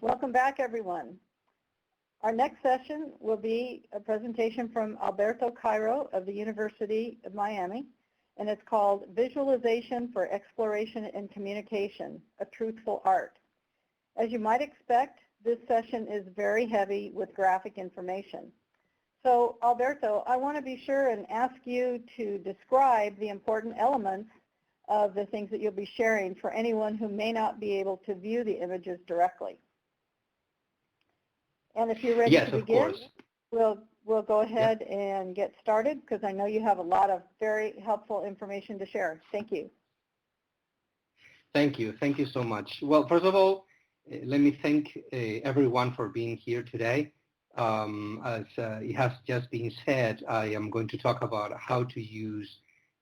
Welcome back, everyone. Our next session will be a presentation from Alberto Cairo of the University of Miami, and it's called Visualization for Exploration and Communication, a Truthful Art. As you might expect, this session is very heavy with graphic information. So, Alberto, I want to be sure and ask you to describe the important elements of the things that you'll be sharing for anyone who may not be able to view the images directly. And if you're ready to begin, we'll go ahead and get started because I know you have a lot of very helpful information to share. Thank you. Thank you. Thank you so much. Well, first of all, let me thank everyone for being here today. As it has just been said, I am going to talk about how to use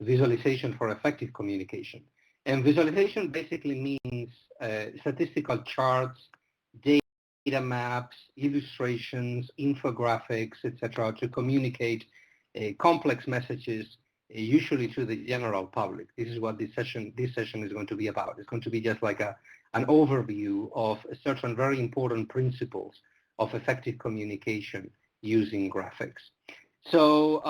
visualization for effective communication. And visualization basically means statistical charts, data maps, illustrations, infographics, etc., to communicate complex messages, usually to the general public. This is what this session is going to be about. It's going to be just like an overview of certain very important principles of effective communication using graphics. So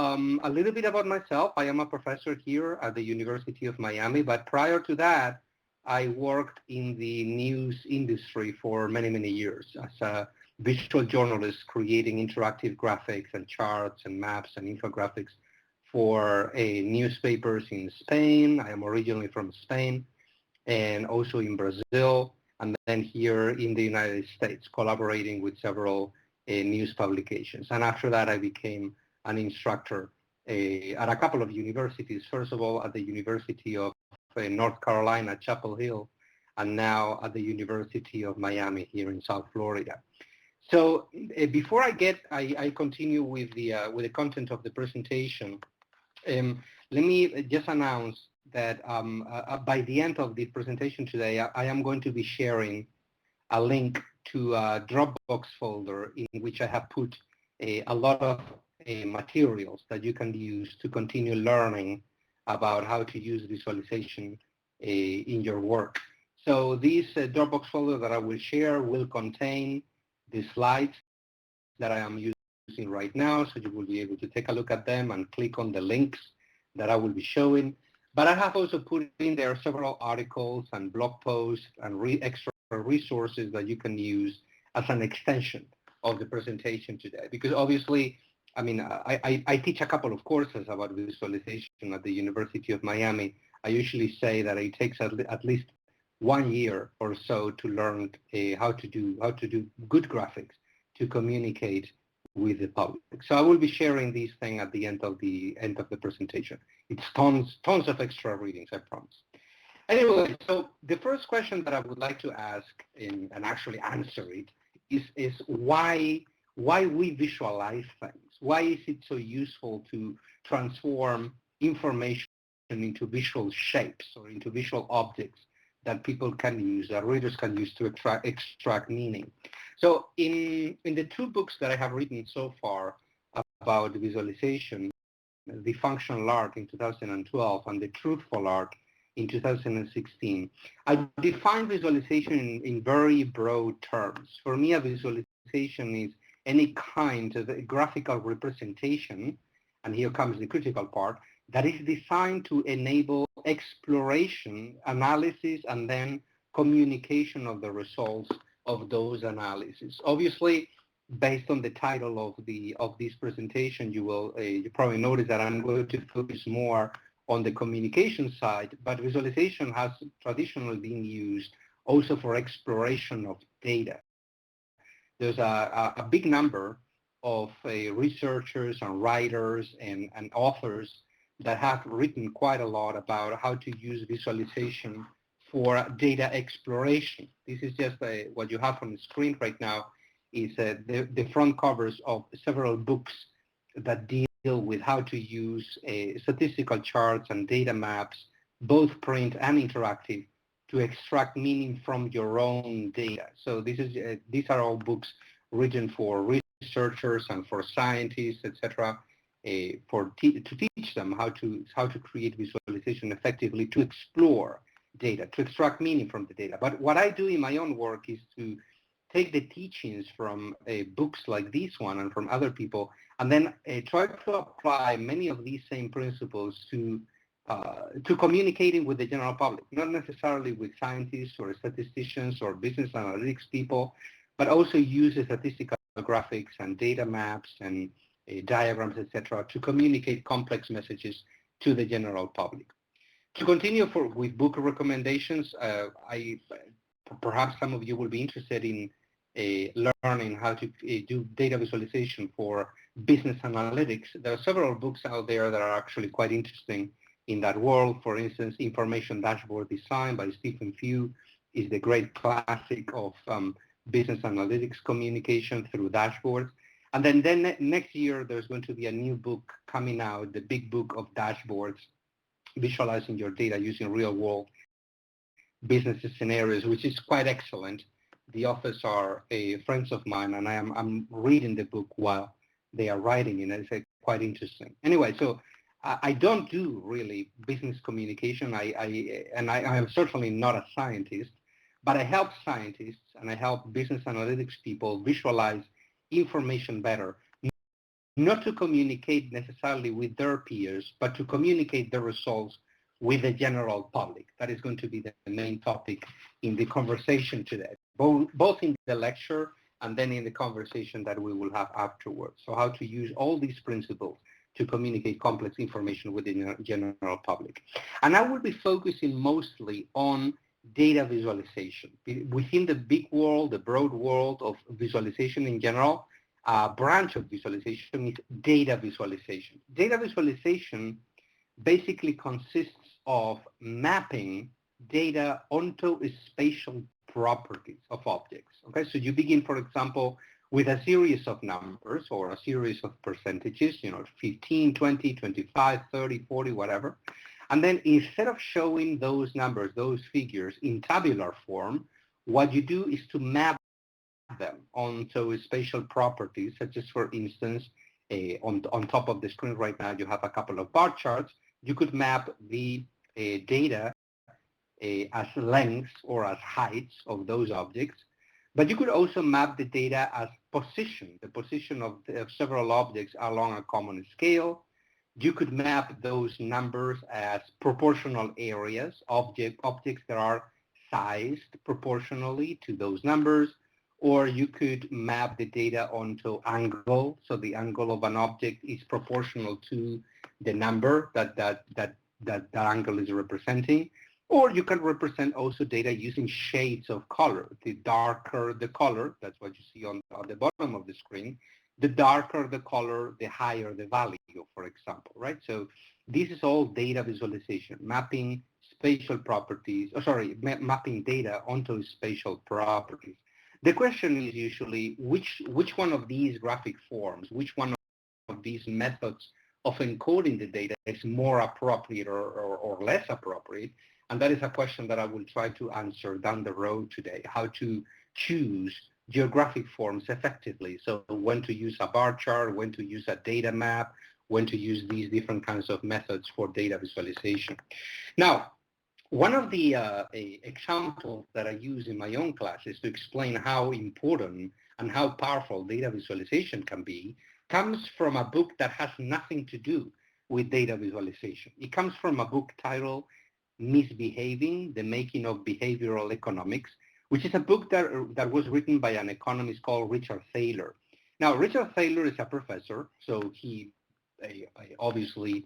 a little bit about myself. I am a professor here at the University of Miami, but prior to that, I worked in the news industry for many, many years as a visual journalist, creating interactive graphics and charts and maps and infographics for newspapers in Spain. I am originally from Spain, and also in Brazil, and then here in the United States, collaborating with several news publications. And after that, I became an instructor at a couple of universities. First of all, at the University of North Carolina, Chapel Hill, and now at the University of Miami here in South Florida. So before I continue with the content of the presentation, let me just announce that by the end of the presentation today, I am going to be sharing a link to a Dropbox folder in which I have put a lot of materials that you can use to continue learning about how to use visualization in your work. So this Dropbox folder that I will share will contain the slides that I am using right now, so you will be able to take a look at them and click on the links that I will be showing. But I have also put in there several articles and blog posts and extra resources that you can use as an extension of the presentation today. Because obviously, I mean, I teach a couple of courses about visualization at the University of Miami. I usually say that it takes at least 1 year or so to learn how to do good graphics to communicate with the public. So I will be sharing these things at the end of the presentation. It's tons of extra readings, I promise. Anyway, so the first question that I would like to ask and actually answer it is why we visualize things. Why is it so useful to transform information into visual shapes or into visual objects that people can use, that readers can use to extract meaning? So in the two books that I have written so far about visualization, The Functional Art in 2012 and The Truthful Art in 2016, I define visualization in very broad terms. For me, a visualization is any kind of graphical representation, and here comes the critical part, that is designed to enable exploration, analysis, and then communication of the results of those analyses. Obviously, based on the title of this presentation, you probably notice that I'm going to focus more on the communication side, but visualization has traditionally been used also for exploration of data. There's a big number of researchers and writers and authors that have written quite a lot about how to use visualization for data exploration. This is just what you have on the screen right now is the front covers of several books that deal with how to use statistical charts and data maps, both print and interactive, to extract meaning from your own data. So these are all books written for researchers and for scientists, etc., to teach them how to create visualization effectively, to explore data, to extract meaning from the data. But what I do in my own work is to take the teachings from books like this one and from other people, and then try to apply many of these same principles to communicating with the general public, not necessarily with scientists or statisticians or business analytics people, but also use the statistical graphics and data maps and diagrams, etc., to communicate complex messages to the general public. To continue with book recommendations, perhaps some of you will be interested in learning how to do data visualization for business analytics. There are several books out there that are actually quite interesting in that world. For instance, Information Dashboard Design by Stephen Few is the great classic of business analytics communication through dashboards. And then next year, there's going to be a new book coming out, the big book of dashboards, visualizing your data using real-world business scenarios, which is quite excellent. The authors are friends of mine, and I'm reading the book while they are writing it. It's quite interesting. Anyway, so I don't do really business communication. I am certainly not a scientist, but I help scientists and I help business analytics people visualize information better, not to communicate necessarily with their peers, but to communicate the results with the general public. That is going to be the main topic in the conversation today, both in the lecture and then in the conversation that we will have afterwards. So how to use all these principles to communicate complex information with the general public. And I will be focusing mostly on data visualization. Within the big world, the broad world of visualization in general, a branch of visualization is data visualization. Data visualization basically consists of mapping data onto spatial properties of objects. Okay, so you begin, for example, with a series of numbers or a series of percentages, 15, 20, 25, 30, 40, whatever. And then instead of showing those numbers, those figures in tabular form, what you do is to map them onto spatial properties, such as, for instance, on top of the screen right now, you have a couple of bar charts. You could map the data as lengths or as heights of those objects, but you could also map the data as position, the position of several objects along a common scale. You could map those numbers as proportional areas, objects that are sized proportionally to those numbers, or you could map the data onto angle, so the angle of an object is proportional to the number that angle is representing. Or you can represent also data using shades of color. The darker the color, that's what you see on the bottom of the screen, the darker the color, the higher the value, for example, right? So this is all data visualization, mapping spatial properties, mapping data onto spatial properties. The question is usually which one of these graphic forms, which one of these methods of encoding the data is more appropriate or less appropriate. And that is a question that I will try to answer down the road today, how to choose geographic forms effectively. So when to use a bar chart, when to use a data map, when to use these different kinds of methods for data visualization. Now, one of the examples that I use in my own classes to explain how important and how powerful data visualization can be comes from a book that has nothing to do with data visualization. It comes from a book titled Misbehaving, The Making of Behavioral Economics, which is a book that was written by an economist called Richard Thaler. Now, Richard Thaler is a professor, so he obviously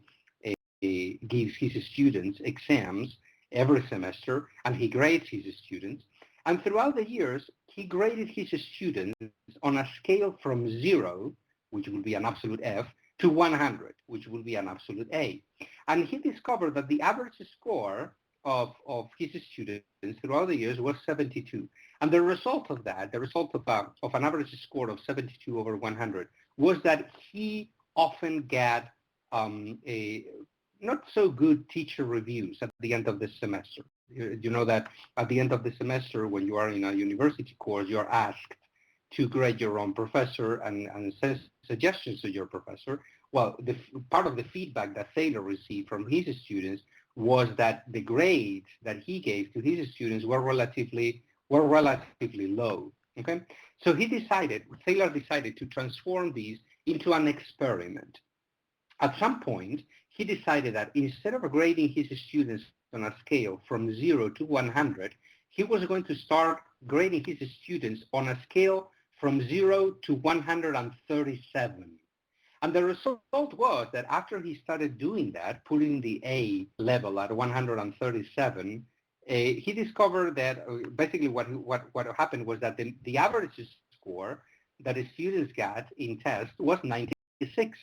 gives his students exams every semester, and he grades his students. And throughout the years, he graded his students on a scale from 0, which would be an absolute F, to 100, which would be an absolute A. And he discovered that the average score of his students throughout the years was 72. And the result of that, the result of an average score of 72 over 100, was that he often got not so good teacher reviews at the end of the semester. You know that at the end of the semester, when you are in a university course, you're asked to grade your own professor and send suggestions to your professor. Well, part of the feedback that Thaler received from his students was that the grades that he gave to his students were relatively low. Okay, so Thaler decided to transform these into an experiment. At some point, he decided that instead of grading his students on a scale from 0 to 100, he was going to start grading his students on a scale from 0 to 137. And the result was that after he started doing that, putting the A level at 137, he discovered that basically what happened was that the average score that the students got in tests was 96.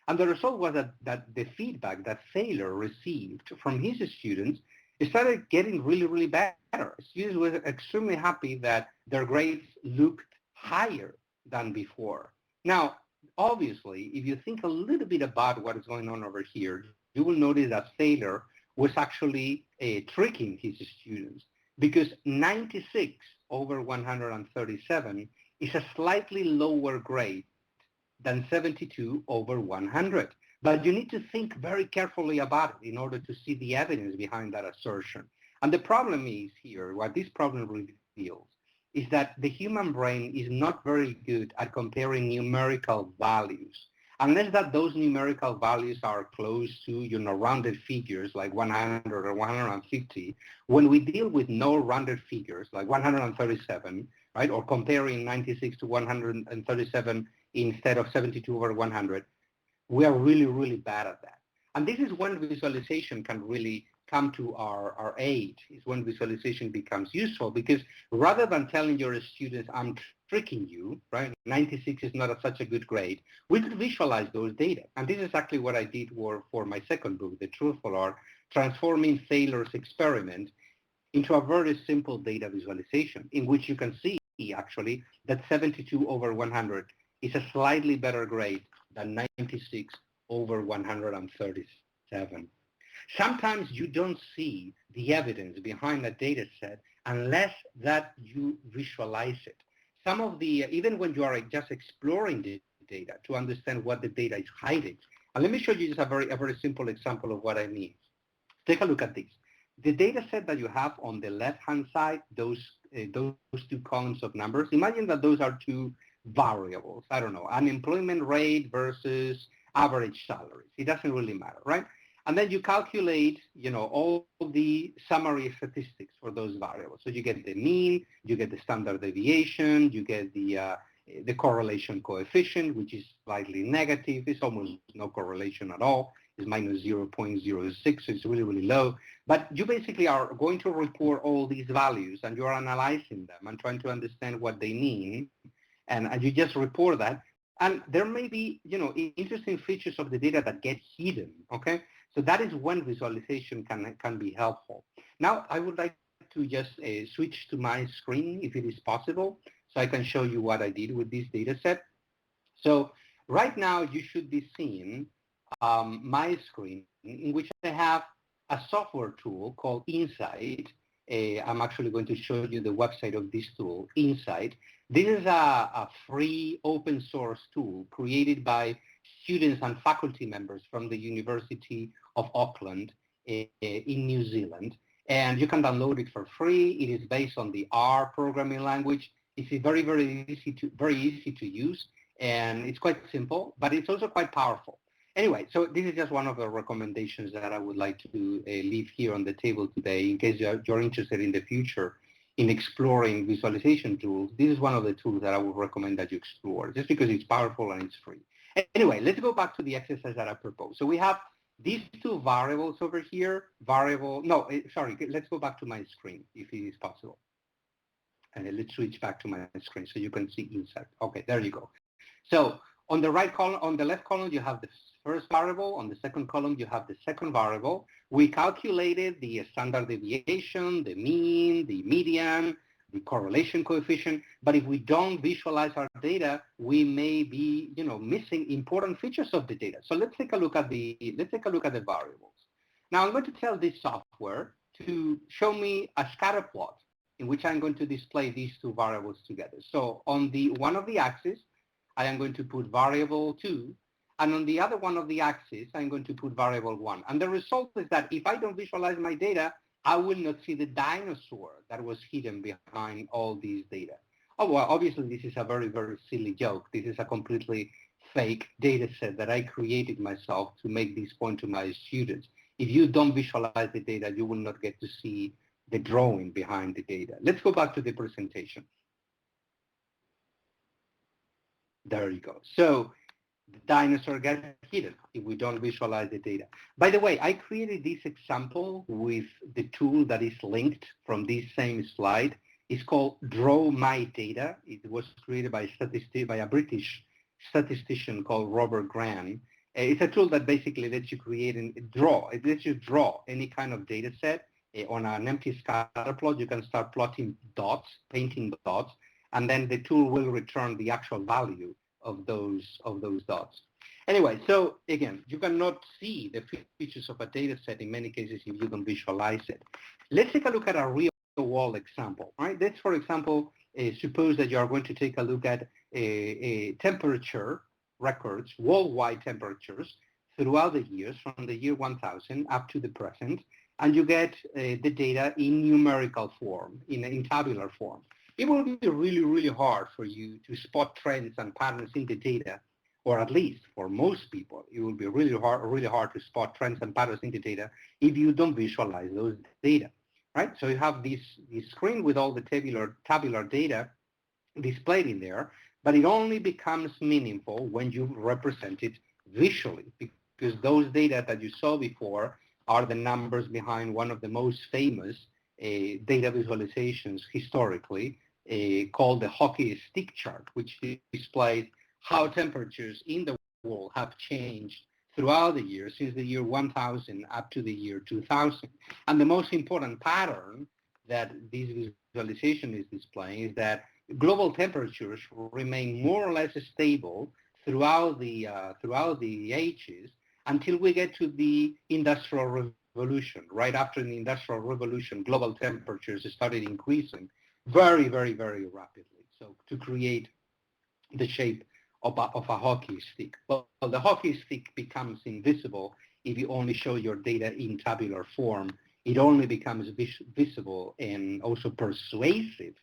And the result was that the feedback that Thaler received from his students started getting really, really better. Students were extremely happy that their grades looked higher than before. Now, obviously, if you think a little bit about what is going on over here, you will notice that Thaler was actually tricking his students because 96 over 137 is a slightly lower grade than 72 over 100. But you need to think very carefully about it in order to see the evidence behind that assertion. And the problem is here, what this problem reveals, is that the human brain is not very good at comparing numerical values. Unless that those numerical values are close to, rounded figures like 100 or 150, when we deal with no rounded figures like 137, right, or comparing 96 to 137 instead of 72 over 100, we are really, really bad at that. And this is when visualization can really come to our aid, is when visualization becomes useful, because rather than telling your students, I'm tricking you, right, 96 is not such a good grade, we could visualize those data. And this is exactly what I did for my second book, The Truthful, or transforming Thaler's experiment into a very simple data visualization, in which you can see actually that 72 over 100 is a slightly better grade than 96 over 137. Sometimes you don't see the evidence behind a data set unless that you visualize it. Some of the, even when you are just exploring the data to understand what the data is hiding. And let me show you just a very simple example of what I mean. Take a look at this. The data set that you have on the left-hand side, those two columns of numbers, imagine that those are two variables. I don't know, unemployment rate versus average salaries. It doesn't really matter, right? And then you calculate, all the summary statistics for those variables. So you get the mean, you get the standard deviation, you get the correlation coefficient, which is slightly negative. It's almost no correlation at all. It's minus 0.06, so it's really, really low. But you basically are going to report all these values, and you're analyzing them and trying to understand what they mean, and you just report that. And there may be, interesting features of the data that get hidden, okay? So that is when visualization can be helpful. Now, I would like to just switch to my screen, if it is possible, so I can show you what I did with this data set. So right now, you should be seeing my screen, in which I have a software tool called Insight. I'm actually going to show you the website of this tool, Insight. This is a free open source tool created by students and faculty members from the University of Auckland in New Zealand. And you can download it for free. It is based on the R programming language. It's very, very easy to use, and it's quite simple, but it's also quite powerful. Anyway, so this is just one of the recommendations that I would like to leave here on the table today in case you're interested in the future in exploring visualization tools. This is one of the tools that I would recommend that you explore, just because it's powerful and it's free. Anyway, let's go back to the exercise that I proposed. So we have these two variables over here, let's go back to my screen if it is possible. And let's switch back to my screen so you can see Insight. Okay, there you go. So on the right column, on the left column, you have the first variable. On the second column, you have the second variable. We calculated the standard deviation, the mean, the median, the correlation coefficient. But if we don't visualize our data, we may be, missing important features of the data. So let's take a look at the variables. Now I'm going to tell this software to show me a scatter plot in which I'm going to display these two variables together. So on the one of the axis, I am going to put variable 2, and on the other one of the axis, I'm going to put variable 1. And the result is that if I don't visualize my data, I will not see the dinosaur that was hidden behind all these data. Oh, well, obviously this is a very, very silly joke. This is a completely fake data set that I created myself to make this point to my students. If you don't visualize the data, you will not get to see the drawing behind the data. Let's go back to the presentation. There you go. So the dinosaur gets hidden if we don't visualize the data. By the way, I created this example with the tool that is linked from this same slide. It's called Draw My Data. It was created by a British statistician called Robert Graham. It's a tool that basically lets you create and draw. It lets you draw any kind of data set on an empty scatter plot. You can start plotting dots, painting dots, and then the tool will return the actual value of those dots. Anyway, so again, you cannot see the features of a data set in many cases if you don't visualize it. Let's take a look at a real world example. Right? Let's, for example, suppose that you are going to take a look at a temperature records, worldwide temperatures throughout the years from the year 1000 up to the present, and you get the data in numerical form, in tabular form. It will be really, really hard for you to spot trends and patterns in the data, or at least for most people, it will be really hard to spot trends and patterns in the data if you don't visualize those data, right? So you have this screen with all the tabular data displayed in there, but it only becomes meaningful when you represent it visually, because those data that you saw before are the numbers behind one of the most famous data visualizations historically, called the hockey stick chart, which displays how temperatures in the world have changed throughout the years, since the year 1000 up to the year 2000. And the most important pattern that this visualization is displaying is that global temperatures remain more or less stable throughout the ages until we get to the Industrial Revolution. Right after the Industrial Revolution, global temperatures started increasing very, very, very rapidly. So to create the shape of a hockey stick. Well, the hockey stick becomes invisible if you only show your data in tabular form. It only becomes visible and also persuasive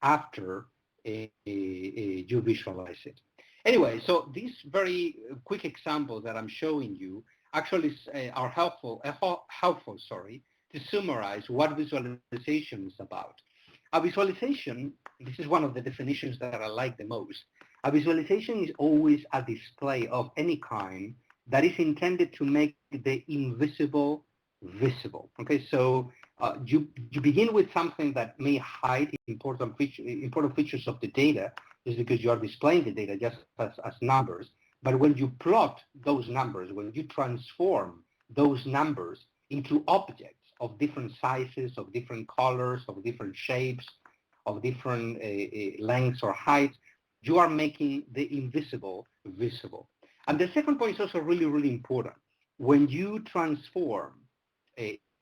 after you visualize it. Anyway, so these very quick examples that I'm showing you actually are helpful, to summarize what visualization is about. A visualization, this is one of the definitions that I like the most. A visualization is always a display of any kind that is intended to make the invisible visible. Okay, so you begin with something that may hide important features of the data, just because you are displaying the data just as numbers. But when you plot those numbers, when you transform those numbers into objects of different sizes, of different colors, of different shapes, of different lengths or heights, you are making the invisible visible. And the second point is also really, really important. When you transform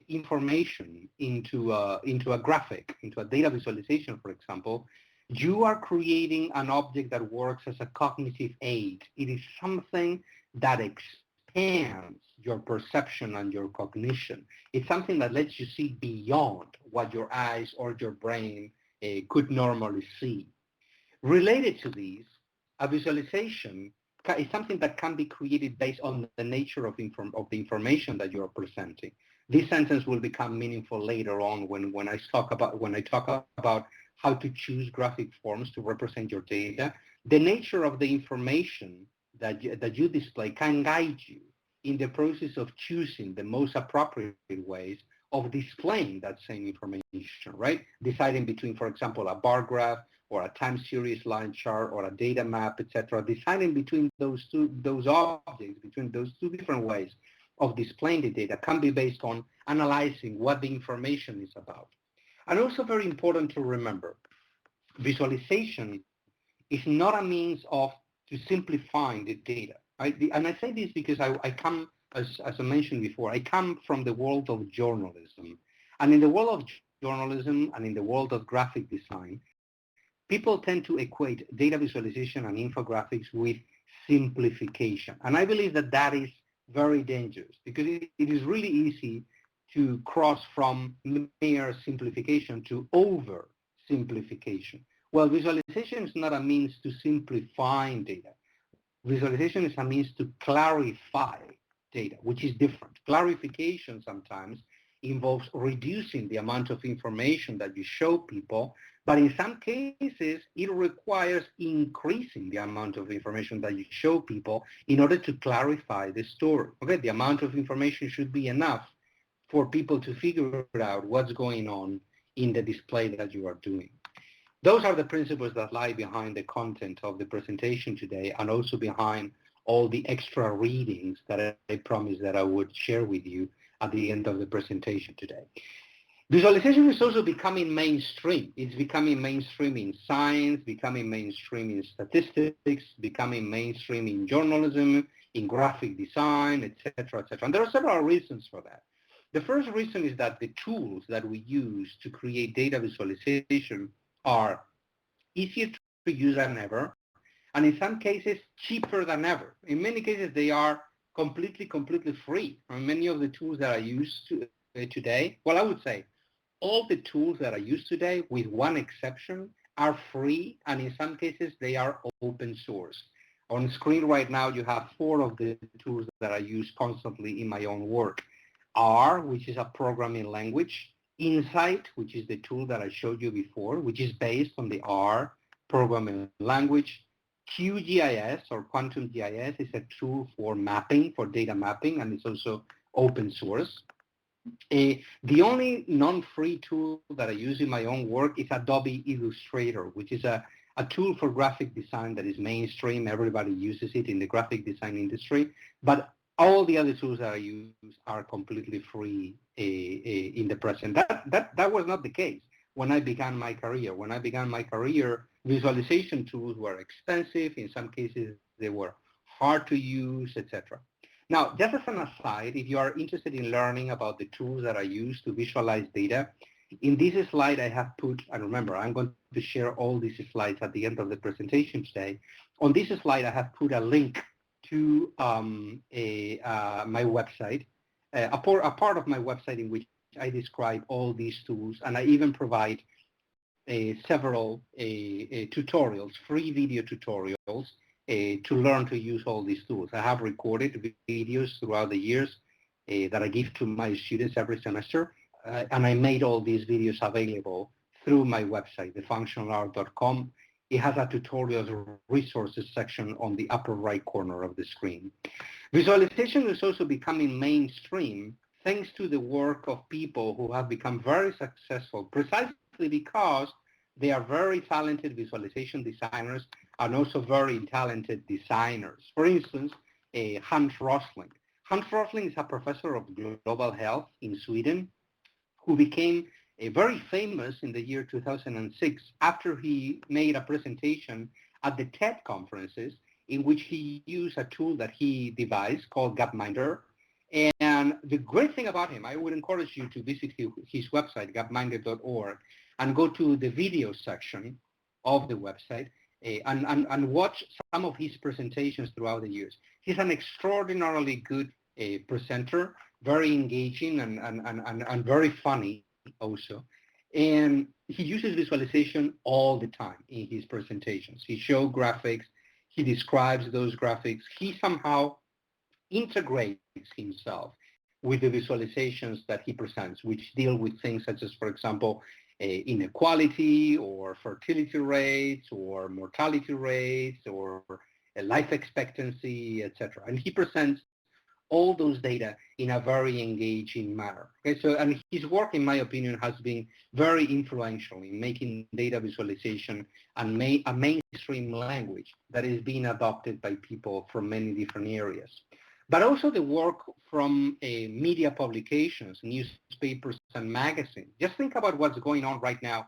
information into a graphic, into a data visualization, for example, you are creating an object that works as a cognitive aid. It is something that expands your perception and your cognition. It's something that lets you see beyond what your eyes or your brain could normally see. Related to these, a visualization is something that can be created based on the nature of the information that you are presenting. This sentence will become meaningful later on when I talk about how to choose graphic forms to represent your data. The nature of the information that you display can guide you in the process of choosing the most appropriate ways of displaying that same information, right? Deciding between, for example, a bar graph or a time series line chart or a data map, etc. Deciding between those objects, between those two different ways of displaying the data can be based on analyzing what the information is about. And also very important to remember, visualization is not a means of to simplifying the data. Right? And I say this because I come, as I mentioned before, I come from the world of journalism. And in the world of journalism and in the world of graphic design, people tend to equate data visualization and infographics with simplification. And I believe that that is very dangerous because it is really easy to cross from mere simplification to oversimplification. Well, visualization is not a means to simplify data. Visualization is a means to clarify data, which is different. Clarification sometimes involves reducing the amount of information that you show people, but in some cases, it requires increasing the amount of information that you show people in order to clarify the story. Okay, the amount of information should be enough for people to figure out what's going on in the display that you are doing. Those are the principles that lie behind the content of the presentation today, and also behind all the extra readings that I promised that I would share with you at the end of the presentation today. Visualization is also becoming mainstream. It's becoming mainstream in science, becoming mainstream in statistics, becoming mainstream in journalism, in graphic design, etc., etc. And there are several reasons for that. The first reason is that the tools that we use to create data visualization are easier to use than ever, and in some cases, cheaper than ever. In many cases, they are completely free. And many of the tools that I use today, well, I would say all the tools that I use today, with one exception, are free, and in some cases, they are open source. On screen right now, you have 4 of the tools that I use constantly in my own work. R, which is a programming language. Insight, which is the tool that I showed you before, which is based on the R programming language. QGIS, or Quantum GIS, is a tool for mapping, for data mapping, and it's also open source. The only non-free tool that I use in my own work is Adobe Illustrator, which is a tool for graphic design that is mainstream. Everybody uses it in the graphic design industry, but all the other tools that I use are completely free in the present. That was not the case when I began my career. When I began my career, visualization tools were expensive. In some cases, they were hard to use, etc. Now, just as an aside, if you are interested in learning about the tools that I use to visualize data, in this slide I have put, and remember, I'm going to share all these slides at the end of the presentation today. On this slide, I have put a link to my website, a part of my website in which I describe all these tools, and I even provide several tutorials, free video tutorials, to learn to use all these tools. I have recorded videos throughout the years that I give to my students every semester, and I made all these videos available through my website, thefunctionalart.com. It has a tutorials resources section on the upper right corner of the screen. Visualization is also becoming mainstream thanks to the work of people who have become very successful precisely because they are very talented visualization designers and also very talented designers. For instance, Hans Rosling. Hans Rosling is a professor of global health in Sweden who became very famous in the year 2006 after he made a presentation at the TED conferences in which he used a tool that he devised called Gapminder. And the great thing about him, I would encourage you to visit his website, gapminder.org, and go to the video section of the website and watch some of his presentations throughout the years. He's an extraordinarily good presenter, very engaging and very funny also. And he uses visualization all the time in his presentations. He shows graphics, he describes those graphics, he somehow integrates himself with the visualizations that he presents, which deal with things such as, for example, inequality or fertility rates or mortality rates or life expectancy, etc. And he presents all those data in a very engaging manner. Okay, so, and his work, in my opinion, has been very influential in making data visualization a mainstream language that is being adopted by people from many different areas. But also the work from media publications, newspapers, and magazines. Just think about what's going on right now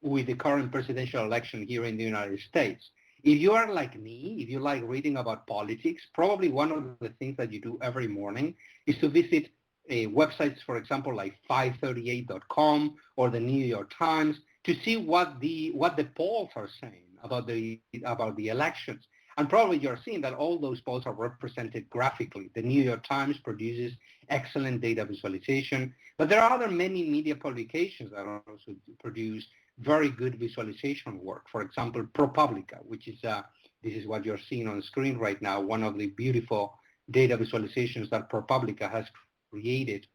with the current presidential election here in the United States. If you are like me, if you like reading about politics, probably one of the things that you do every morning is to visit websites, for example, like 538.com or the New York Times to see what the polls are saying about the elections. And probably you're seeing that all those polls are represented graphically. The New York Times produces excellent data visualization, but there are other many media publications that also produce very good visualization work. For example, Propublica, which is, this is what you're seeing on the screen right now, one of the beautiful data visualizations that Propublica has created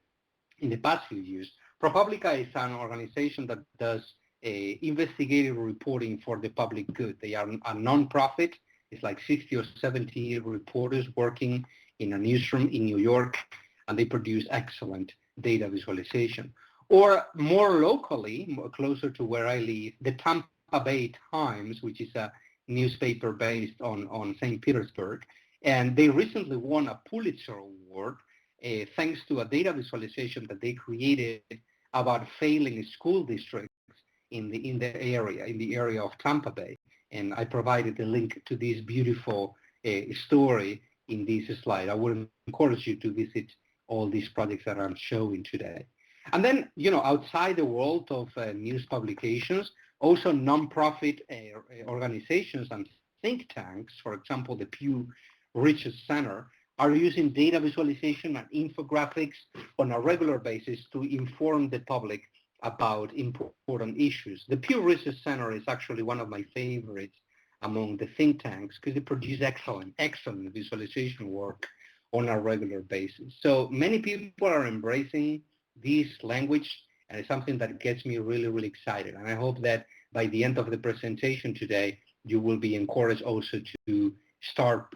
in the past few years. Propublica is an organization that does investigative reporting for the public good. They are a nonprofit. It's like 60 or 70 reporters working in a newsroom in New York, and they produce excellent data visualization. Or more locally, more closer to where I live, the Tampa Bay Times, which is a newspaper based on St. Petersburg, and they recently won a Pulitzer Award thanks to a data visualization that they created about failing school districts in the area of Tampa Bay. And I provided a link to this beautiful story in this slide. I would encourage you to visit all these projects that I'm showing today. And then, outside the world of news publications, also nonprofit organizations and think tanks, for example, the Pew Research Center, are using data visualization and infographics on a regular basis to inform the public about important issues. The Pew Research Center is actually one of my favorites among the think tanks because they produce excellent visualization work on a regular basis. So many people are embracing this language, and it's something that gets me really, really excited. And I hope that by the end of the presentation today, you will be encouraged also to start,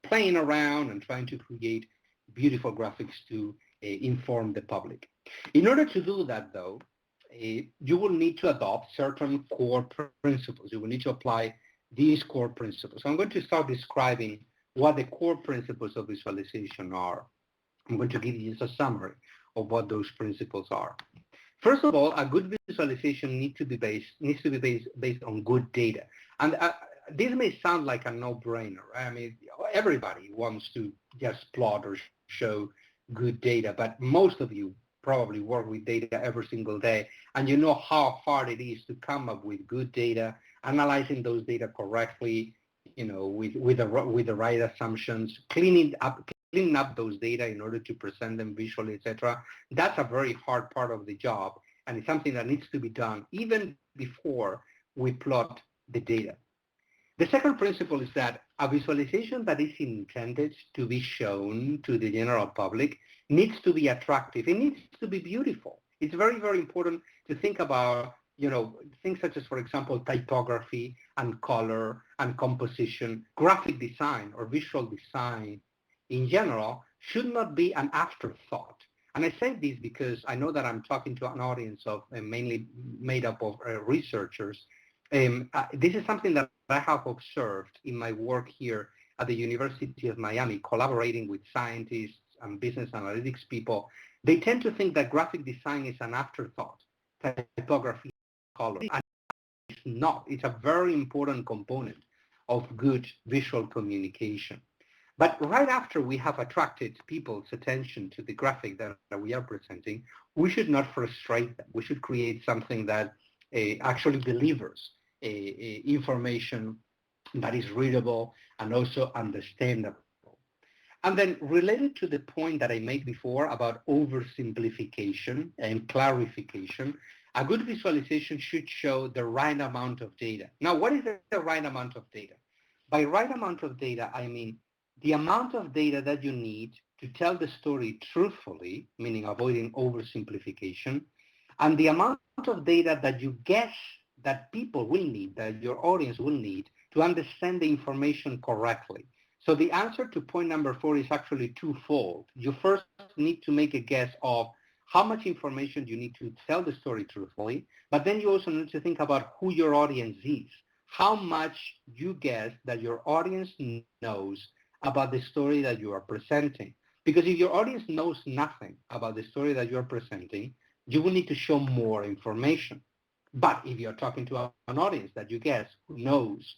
playing around and trying to create beautiful graphics to inform the public. In order to do that, though, you will need to adopt certain core principles. You will need to apply these core principles. So I'm going to start describing what the core principles of visualization are. I'm going to give you just a summary of what those principles are. First of all, a good visualization needs to be based on good data. And this may sound like a no-brainer, right? I mean, everybody wants to just plot or show good data, but most of you probably work with data every single day, and you know how hard it is to come up with good data, analyzing those data correctly, with the right assumptions, cleaning up those data in order to present them visually, etc. That's a very hard part of the job, and it's something that needs to be done even before we plot the data. The second principle is that a visualization that is intended to be shown to the general public needs to be attractive. It needs to be beautiful. It's very, very important to think about, things such as, for example, typography and color and composition. Graphic design or visual design in general should not be an afterthought. And I say this because I know that I'm talking to an audience of mainly made up of researchers. This is something that I have observed in my work here at the University of Miami, collaborating with scientists and business analytics people. They tend to think that graphic design is an afterthought, typography, color. And it's not. It's a very important component of good visual communication. But right after we have attracted people's attention to the graphic that we are presenting, we should not frustrate them. We should create something that actually delivers information that is readable and also understandable. And then related to the point that I made before about oversimplification and clarification, a good visualization should show the right amount of data. Now, what is the right amount of data? By right amount of data, I mean the amount of data that you need to tell the story truthfully, meaning avoiding oversimplification, and the amount of data that you guess that people will need, that your audience will need to understand the information correctly. So the answer to point number 4 is actually twofold. You first need to make a guess of how much information you need to tell the story truthfully, but then you also need to think about who your audience is. How much you guess that your audience knows about the story that you are presenting. Because if your audience knows nothing about the story that you are presenting, you will need to show more information. But if you're talking to an audience that you guess who knows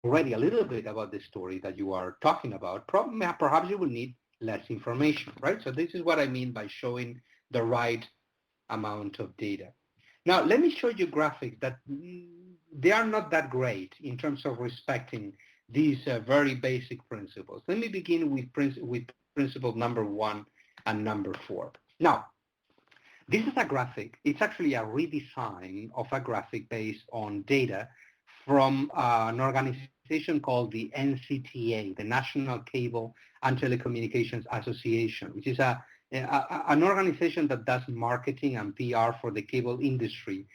already a little bit about the story that you are talking about, perhaps you will need less information, right? So this is what I mean by showing the right amount of data. Now, let me show you graphics that they are not that great in terms of respecting these very basic principles. Let me begin with principle number 1 and number 4. Now, This is a graphic. It's actually a redesign of a graphic based on data from an organization called the NCTA, the National Cable and Telecommunications Association, which is an organization that does marketing and PR for the cable industry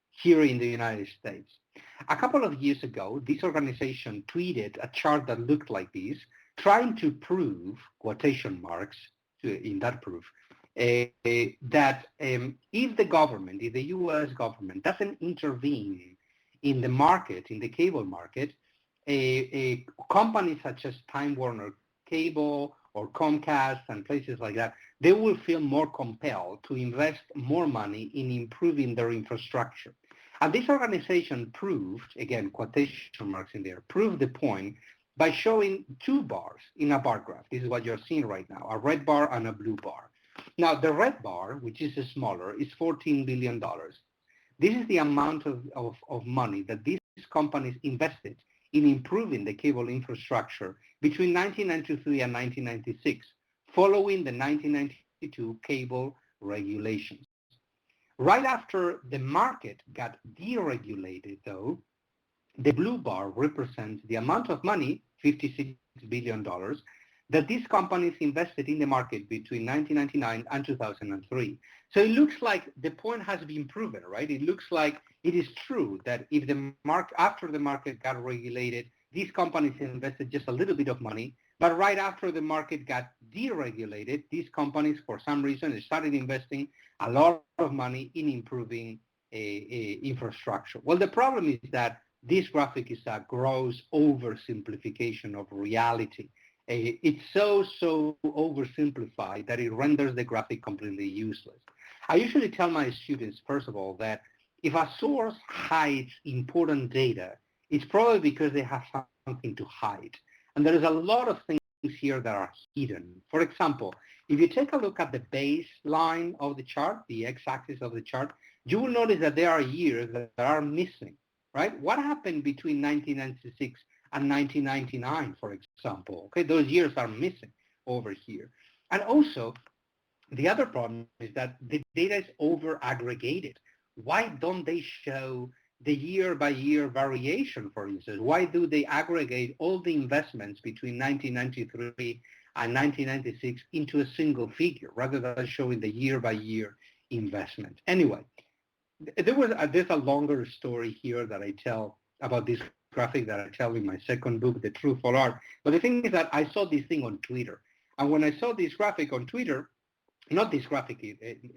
here in the United States. A couple of years ago, this organization tweeted a chart that looked like this, trying to prove, quotation marks in that proof, that if the government, if the U.S. government doesn't intervene in the market, in the cable market, companies such as Time Warner Cable or Comcast and places like that, they will feel more compelled to invest more money in improving their infrastructure. And this organization proved, again, quotation marks in there, proved the point by showing two bars in a bar graph. This is what you're seeing right now, a red bar and a blue bar. Now, the red bar, which is smaller, is $14 billion. This is the amount of money that these companies invested in improving the cable infrastructure between 1993 and 1996, following the 1992 cable regulations. Right after the market got deregulated, though, the blue bar represents the amount of money, $56 billion, that these companies invested in the market between 1999 and 2003. So it looks like the point has been proven, right? It looks like it is true that if after the market got regulated, these companies invested just a little bit of money, but right after the market got deregulated, these companies, for some reason, started investing a lot of money in improving infrastructure. Well, the problem is that this graphic is a gross oversimplification of reality. It's so oversimplified that it renders the graphic completely useless. I usually tell my students, first of all, that if a source hides important data, it's probably because they have something to hide. And there is a lot of things here that are hidden. For example, if you take a look at the baseline of the chart, the x-axis of the chart, you will notice that there are years that are missing, right? What happened between 1996 and 1999, for example? Okay, those years are missing over here. And also, the other problem is that the data is over-aggregated. Why don't they show the year-by-year variation, for instance? Why do they aggregate all the investments between 1993 and 1996 into a single figure, rather than showing the year-by-year investment? Anyway, there's a longer story here that I tell about this graphic that I tell in my second book, The Truthful Art. But the thing is that I saw this thing on Twitter. And when I saw this graphic on Twitter, not this graphic,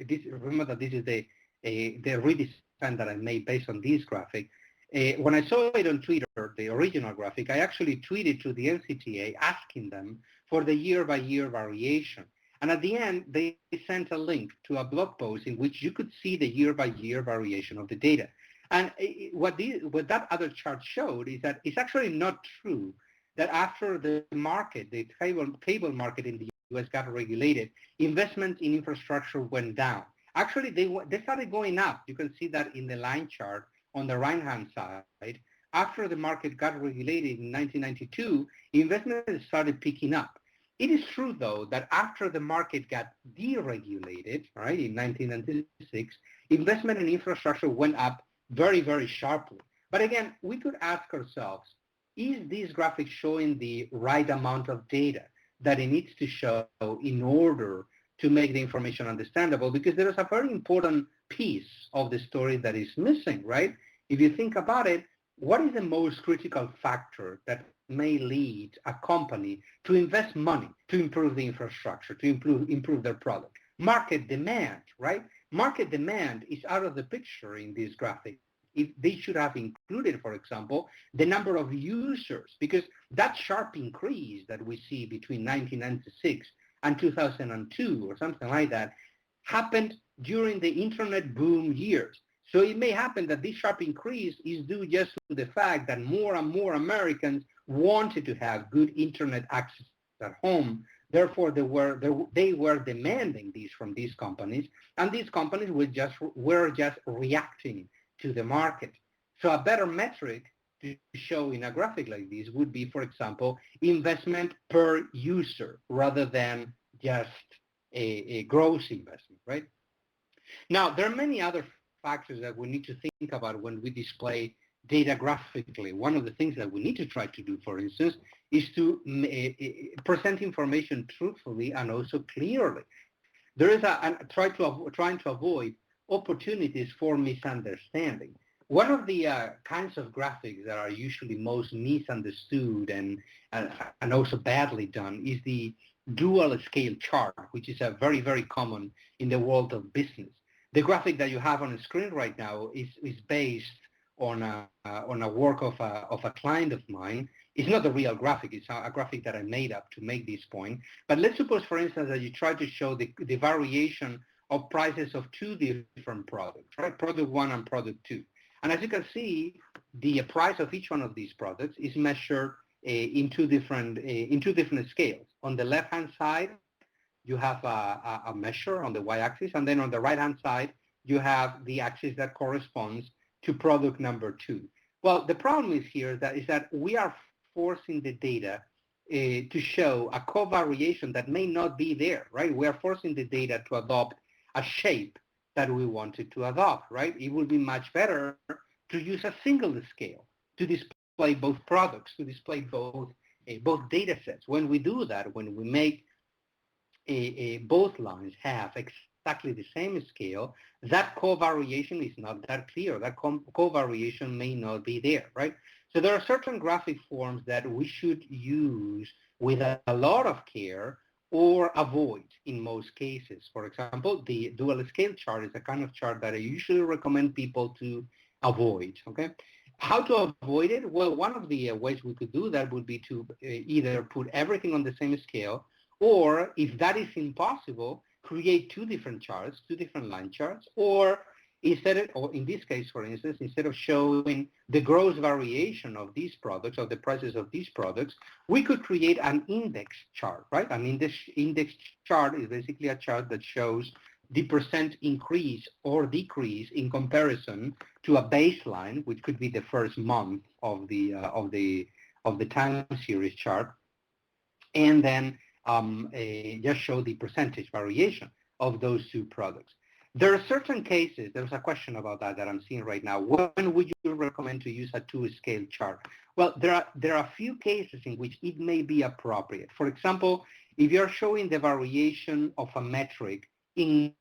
remember that this is the redesign that I made based on this graphic. When I saw it on Twitter, the original graphic, I actually tweeted to the NCTA asking them for the year-by-year variation. And at the end, they sent a link to a blog post in which you could see the year-by-year variation of the data. And what that other chart showed is that it's actually not true that after the market, the cable market in the US got regulated, investments in infrastructure went down. Actually, they started going up. You can see that in the line chart on the right-hand side. After the market got regulated in 1992, investments started picking up. It is true, though, that after the market got deregulated, right, in 1996, investment in infrastructure went up very, very sharply. But again, we could ask ourselves, is this graphic showing the right amount of data that it needs to show in order to make the information understandable? Because there is a very important piece of the story that is missing, right? If you think about it, what is the most critical factor that may lead a company to invest money to improve the infrastructure, to improve their product? Market demand, right? Market demand is out of the picture in this graphic. If they should have included, for example, the number of users, because that sharp increase that we see between 1996 and 2002 or something like that happened during the internet boom years. So it may happen that this sharp increase is due just to the fact that more and more Americans wanted to have good internet access at home. Therefore, they were demanding this from these companies, and these companies were just reacting to the market. So a better metric to show in a graphic like this would be, for example, investment per user rather than just a gross investment, right? Now, there are many other factors that we need to think about when we display data graphically. One of the things that we need to try to do, for instance, is to present information truthfully and also clearly. There is trying to avoid opportunities for misunderstanding. One of the kinds of graphics that are usually most misunderstood and also badly done is the dual scale chart, which is a very, very common in the world of business. The graphic that you have on the screen right now is based on a work of a client of mine. It's not a real graphic. It's a graphic that I made up to make this point. But let's suppose, for instance, that you try to show the variation of prices of two different products, right? Product one and product two. And as you can see, the price of each one of these products is measured in two different scales. On the left-hand side, you have a measure on the y-axis, and then on the right-hand side, you have the axis that corresponds to product number two. Well, the problem is that we are forcing the data to show a covariation that may not be there, right? We are forcing the data to adopt a shape that we wanted to adopt, right? It would be much better to use a single scale to display both products, to display both data sets. When we do that, when we make both lines have exactly the same scale, that covariation is not that clear. That covariation may not be there, right? So there are certain graphic forms that we should use with a lot of care or avoid in most cases. For example, the dual scale chart is a kind of chart that I usually recommend people to avoid, okay? How to avoid it? Well, one of the ways we could do that would be to either put everything on the same scale, or if that is impossible, create two different charts, two different line charts, or in this case, for instance, instead of showing the gross variation of these products, of the prices of these products, we could create an index chart, right? An index chart is basically a chart that shows the percent increase or decrease in comparison to a baseline, which could be the first month of the time series chart, and then just show the percentage variation of those two products. There are certain cases, there's a question about that I'm seeing right now. When would you recommend to use a two-scale chart? Well, there are a few cases in which it may be appropriate. For example, if you're showing the variation of a metric in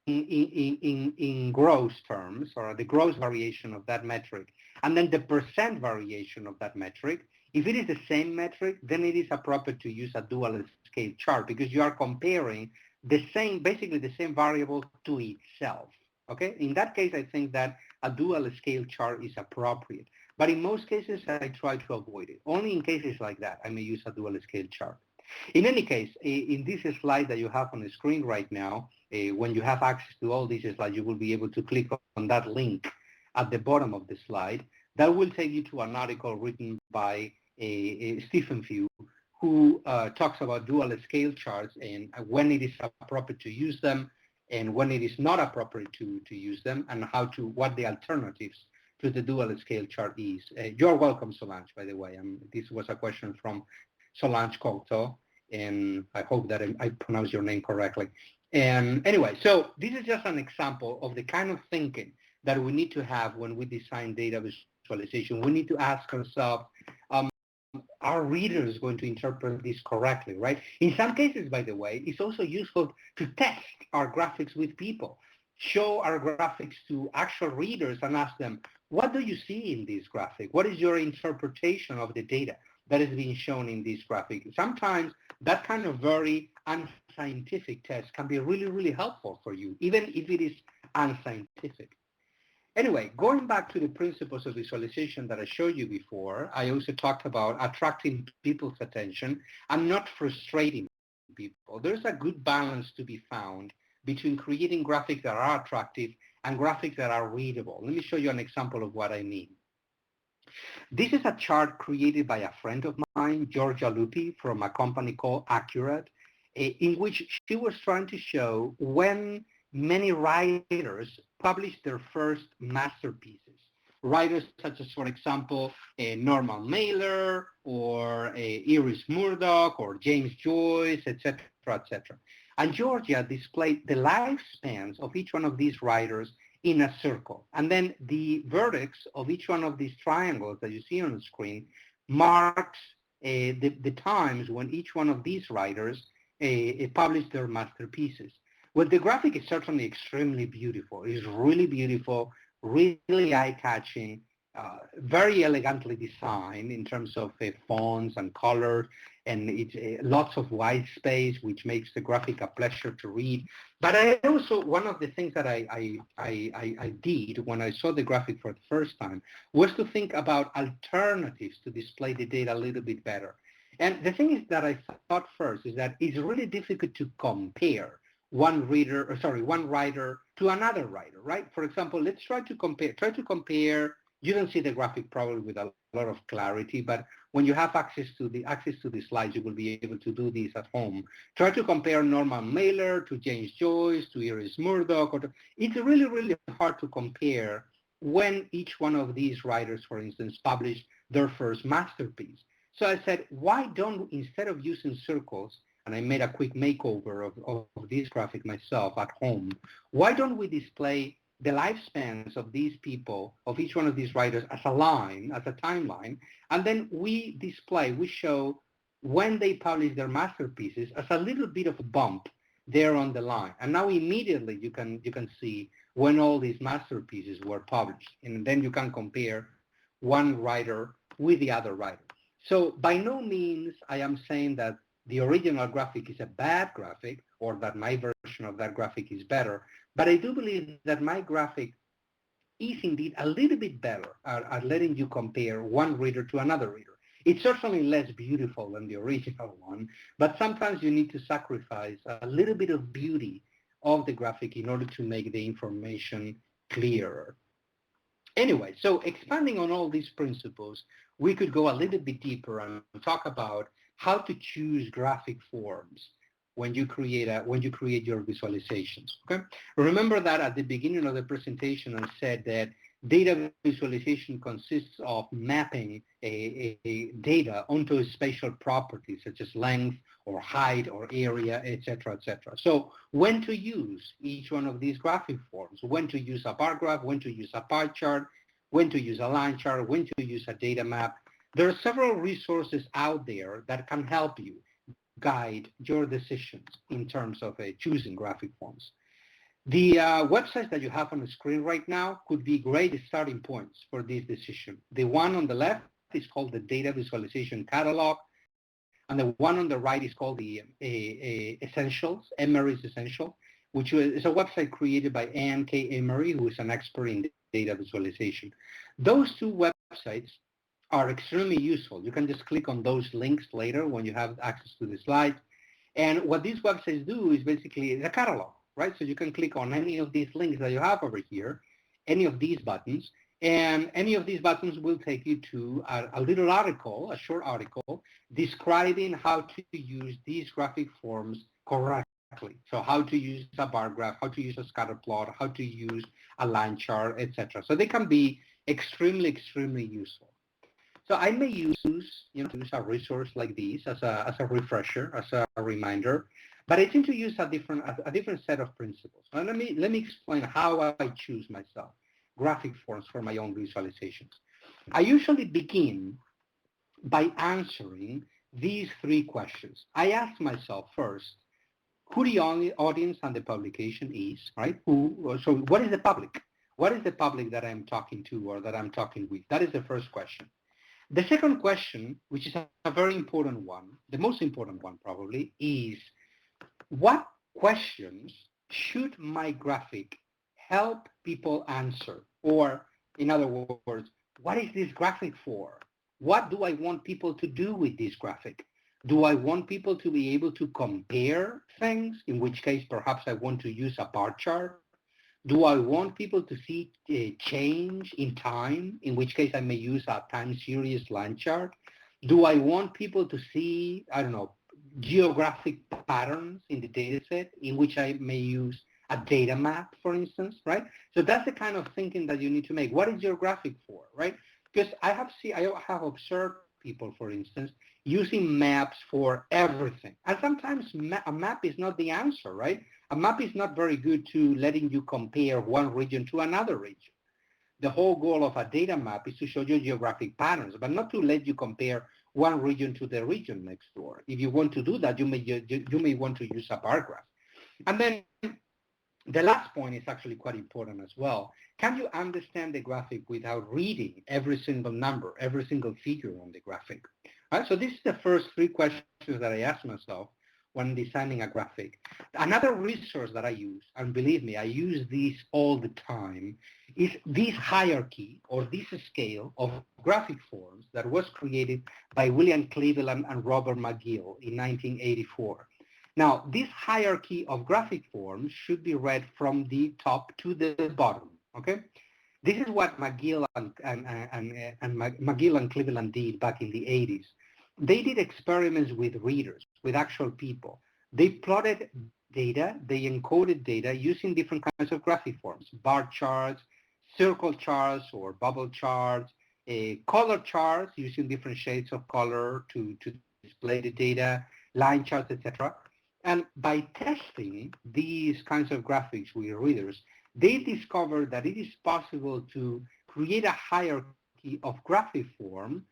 gross terms, or the gross variation of that metric, and then the percent variation of that metric, if it is the same metric, then it is appropriate to use a dual scale chart because you are comparing basically the same variable to itself, okay? In that case, I think that a dual scale chart is appropriate. But in most cases, I try to avoid it. Only in cases like that, I may use a dual scale chart. In any case, in this slide that you have on the screen right now, when you have access to all these slides, you will be able to click on that link at the bottom of the slide. That will take you to an article written by Stephen Few, who talks about dual scale charts and when it is appropriate to use them and when it is not appropriate to use them, and what the alternatives to the dual scale chart is. You're welcome, Solange, by the way. This was a question from Solange Couto, and I hope that I pronounced your name correctly. And anyway, so this is just an example of the kind of thinking that we need to have when we design data visualization. We need to ask ourselves, are readers going to interpret this correctly, right? In some cases, by the way, it's also useful to test our graphics with people. Show our graphics to actual readers and ask them, what do you see in this graphic? What is your interpretation of the data that is being shown in this graphic? Sometimes that kind of very unscientific test can be really, really helpful for you, even if it is unscientific. Anyway, going back to the principles of visualization that I showed you before, I also talked about attracting people's attention and not frustrating people. There's a good balance to be found between creating graphics that are attractive and graphics that are readable. Let me show you an example of what I mean. This is a chart created by a friend of mine, Georgia Lupi, from a company called Accurate, in which she was trying to show when many writers published their first masterpieces. Writers such as, for example, Norman Mailer or Iris Murdoch or James Joyce, etc., etc. And Georgia displayed the lifespans of each one of these writers in a circle. And then the vertex of each one of these triangles that you see on the screen marks the times when each one of these writers published their masterpieces. Well, the graphic is certainly extremely beautiful. It's really beautiful, really eye-catching, very elegantly designed in terms of fonts and colors, and it's lots of white space, which makes the graphic a pleasure to read. But I also, one of the things that I did when I saw the graphic for the first time was to think about alternatives to display the data a little bit better. And the thing is that I thought first is that it's really difficult to compare one writer to another writer, right? For example, let's try to compare. You don't see the graphic probably with a lot of clarity, but when you have access to the slides, you will be able to do this at home. Try to compare Norman Mailer to James Joyce to Iris Murdoch. It's really, really hard to compare when each one of these writers, for instance, published their first masterpiece. So I said, why don't, instead of using circles, and I made a quick makeover of this graphic myself at home, why don't we display the lifespans of these people, of each one of these writers as a line, as a timeline, and then we show when they publish their masterpieces as a little bit of a bump there on the line. And now immediately you can see when all these masterpieces were published. And then you can compare one writer with the other writer. So by no means I am saying that the original graphic is a bad graphic or that my version of that graphic is better, but I do believe that my graphic is indeed a little bit better at letting you compare one reader to another reader. It's certainly less beautiful than the original one, but sometimes you need to sacrifice a little bit of beauty of the graphic in order to make the information clearer. Anyway, so expanding on all these principles, we could go a little bit deeper and talk about how to choose graphic forms when you create your visualizations. Okay, remember that at the beginning of the presentation I said that data visualization consists of mapping a data onto spatial properties such as length or height or area, etc., etc. So when to use each one of these graphic forms, when to use a bar graph, when to use a pie chart, when to use a line chart, when to use a data map. There are several resources out there that can help you guide your decisions in terms of choosing graphic forms. The websites that you have on the screen right now could be great starting points for this decision. The one on the left is called the Data Visualization Catalog, and the one on the right is called the Essentials, Emery's Essential, which is a website created by Ann K. Emery, who is an expert in data visualization. Those two websites are extremely useful. You can just click on those links later when you have access to the slides. And what these websites do is basically a catalog, right? So you can click on any of these links that you have over here, any of these buttons, and any of these buttons will take you to a little article, a short article, describing how to use these graphic forms correctly. So how to use a bar graph, how to use a scatter plot, how to use a line chart, etc. So they can be extremely, extremely useful. So I may use a resource like this as a refresher, as a reminder, but I tend to use a different set of principles. Now let me explain how I choose myself graphic forms for my own visualizations. I usually begin by answering these three questions. I ask myself first who the audience and the publication is, right? So what is the public? What is the public that I'm talking to or that I'm talking with? That is the first question. The second question, which is a very important one, the most important one probably, is what questions should my graphic help people answer? Or in other words, what is this graphic for? What do I want people to do with this graphic? Do I want people to be able to compare things, in which case perhaps I want to use a bar chart? Do I want people to see a change in time, in which case I may use a time series line chart? Do I want people to see, I don't know, geographic patterns in the data set, in which I may use a data map, for instance, right? So that's the kind of thinking that you need to make. What is your graphic for, right? Because I have observed people, for instance, using maps for everything. And sometimes a map is not the answer, right? A map is not very good to letting you compare one region to another region. The whole goal of a data map is to show you geographic patterns, but not to let you compare one region to the region next door. If you want to do that, you may want to use a bar graph. And then the last point is actually quite important as well. Can you understand the graphic without reading every single number, every single figure on the graphic? All right, so this is the first three questions that I asked myself when designing a graphic. Another resource that I use, and believe me, I use this all the time, is this hierarchy or this scale of graphic forms that was created by William Cleveland and Robert McGill in 1984. Now, this hierarchy of graphic forms should be read from the top to the bottom, okay? This is what McGill and Cleveland did back in the 80s. They did experiments with readers, with actual people. They plotted data, they encoded data using different kinds of graphic forms, bar charts, circle charts or bubble charts, color charts using different shades of color to display the data, line charts, etc. And by testing these kinds of graphics with readers, they discovered that it is possible to create a hierarchy of graphic forms,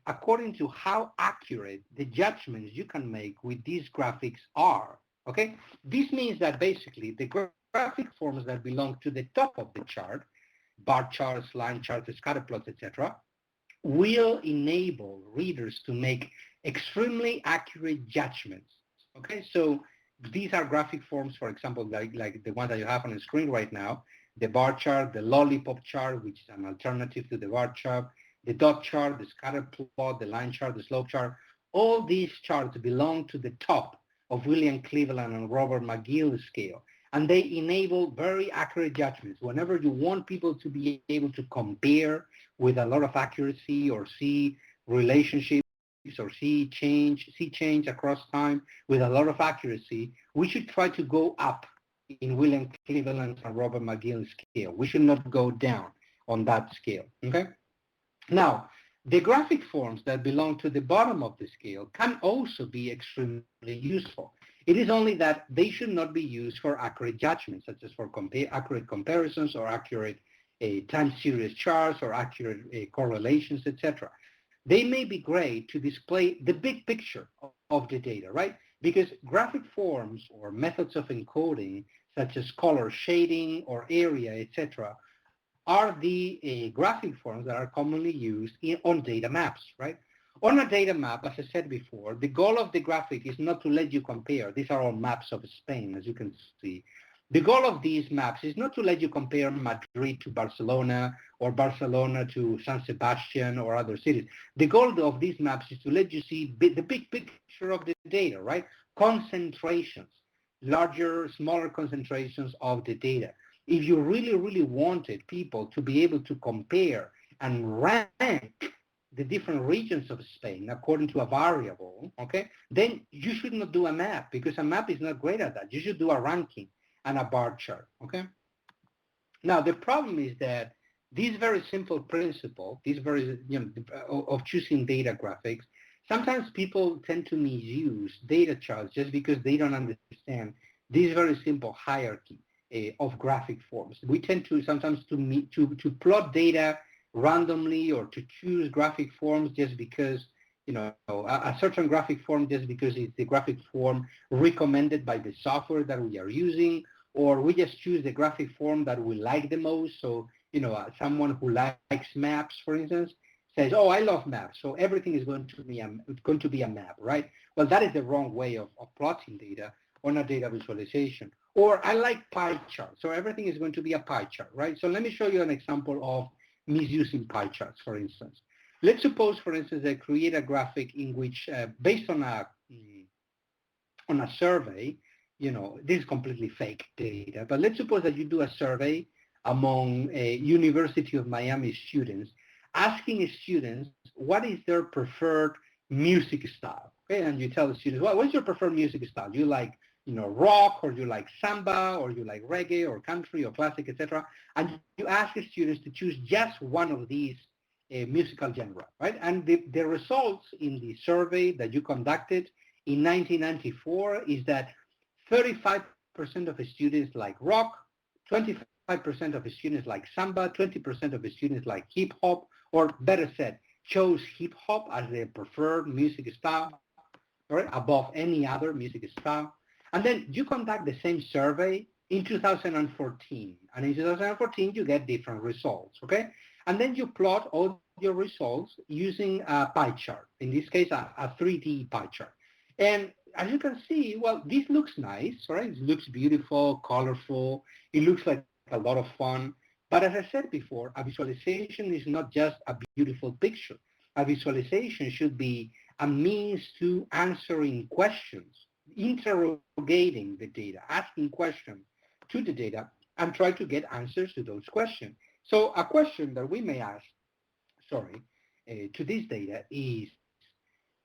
according to how accurate the judgments you can make with these graphics are. Okay? This means that basically the graphic forms that belong to the top of the chart, bar charts, line charts, scatter plots, etc., will enable readers to make extremely accurate judgments. Okay, so these are graphic forms, for example, like the one that you have on the screen right now, the bar chart, the lollipop chart, which is an alternative to the bar chart, the dot chart, the scatter plot, the line chart, the slope chart. All these charts belong to the top of William Cleveland and Robert McGill scale, and they enable very accurate judgments. Whenever you want people to be able to compare with a lot of accuracy or see relationships or see change across time with a lot of accuracy, we should try to go up in William Cleveland and Robert McGill scale. We should not go down on that scale, okay? Now, the graphic forms that belong to the bottom of the scale can also be extremely useful. It is only that they should not be used for accurate judgments, such as for accurate comparisons or accurate time series charts or accurate correlations, etc. They may be great to display the big picture of the data, right? Because graphic forms or methods of encoding, such as color shading or area, etc., are the graphic forms that are commonly used on data maps, right? On a data map, as I said before, the goal of the graphic is not to let you compare. These are all maps of Spain, as you can see. The goal of these maps is not to let you compare Madrid to Barcelona or Barcelona to San Sebastian or other cities. The goal of these maps is to let you see the big picture of the data, right? Concentrations, larger, smaller concentrations of the data. If you really, really wanted people to be able to compare and rank the different regions of Spain according to a variable, okay, then you should not do a map, because a map is not great at that. You should do a ranking and a bar chart, okay? Now, the problem is that this very simple principle, this very, of choosing data graphics, sometimes people tend to misuse data charts just because they don't understand this very simple hierarchy of graphic forms. We tend to sometimes to plot data randomly or to choose graphic forms just because, a certain graphic form just because it's the graphic form recommended by the software that we are using, or we just choose the graphic form that we like the most. So, someone who likes maps, for instance, says, oh, I love maps, so everything is going to be a map, right? Well, that is the wrong way of plotting data on a data visualization. Or I like pie charts, so everything is going to be a pie chart, right? So let me show you an example of misusing pie charts, for instance. Let's suppose, for instance, I create a graphic in which, based on a survey, this is completely fake data, but let's suppose that you do a survey among University of Miami students, asking students what is their preferred music style, okay? And you tell the students, well, what's your preferred music style? Do you like, rock, or you like samba, or you like reggae, or country, or classic, etc.? And you ask the students to choose just one of these musical genre, right? And the results in the survey that you conducted in 1994 is that 35% of students like rock, 25% of students like samba, 20% of students like hip hop, or better said, chose hip hop as their preferred music style, right, above any other music style. And then you conduct the same survey in 2014. And in 2014, you get different results, okay? And then you plot all your results using a pie chart, in this case, a 3D pie chart. And as you can see, well, this looks nice, right? It looks beautiful, colorful. It looks like a lot of fun. But as I said before, a visualization is not just a beautiful picture. A visualization should be a means to answering questions, interrogating the data, asking questions to the data, and try to get answers to those questions. So a question that we may ask, to this data is,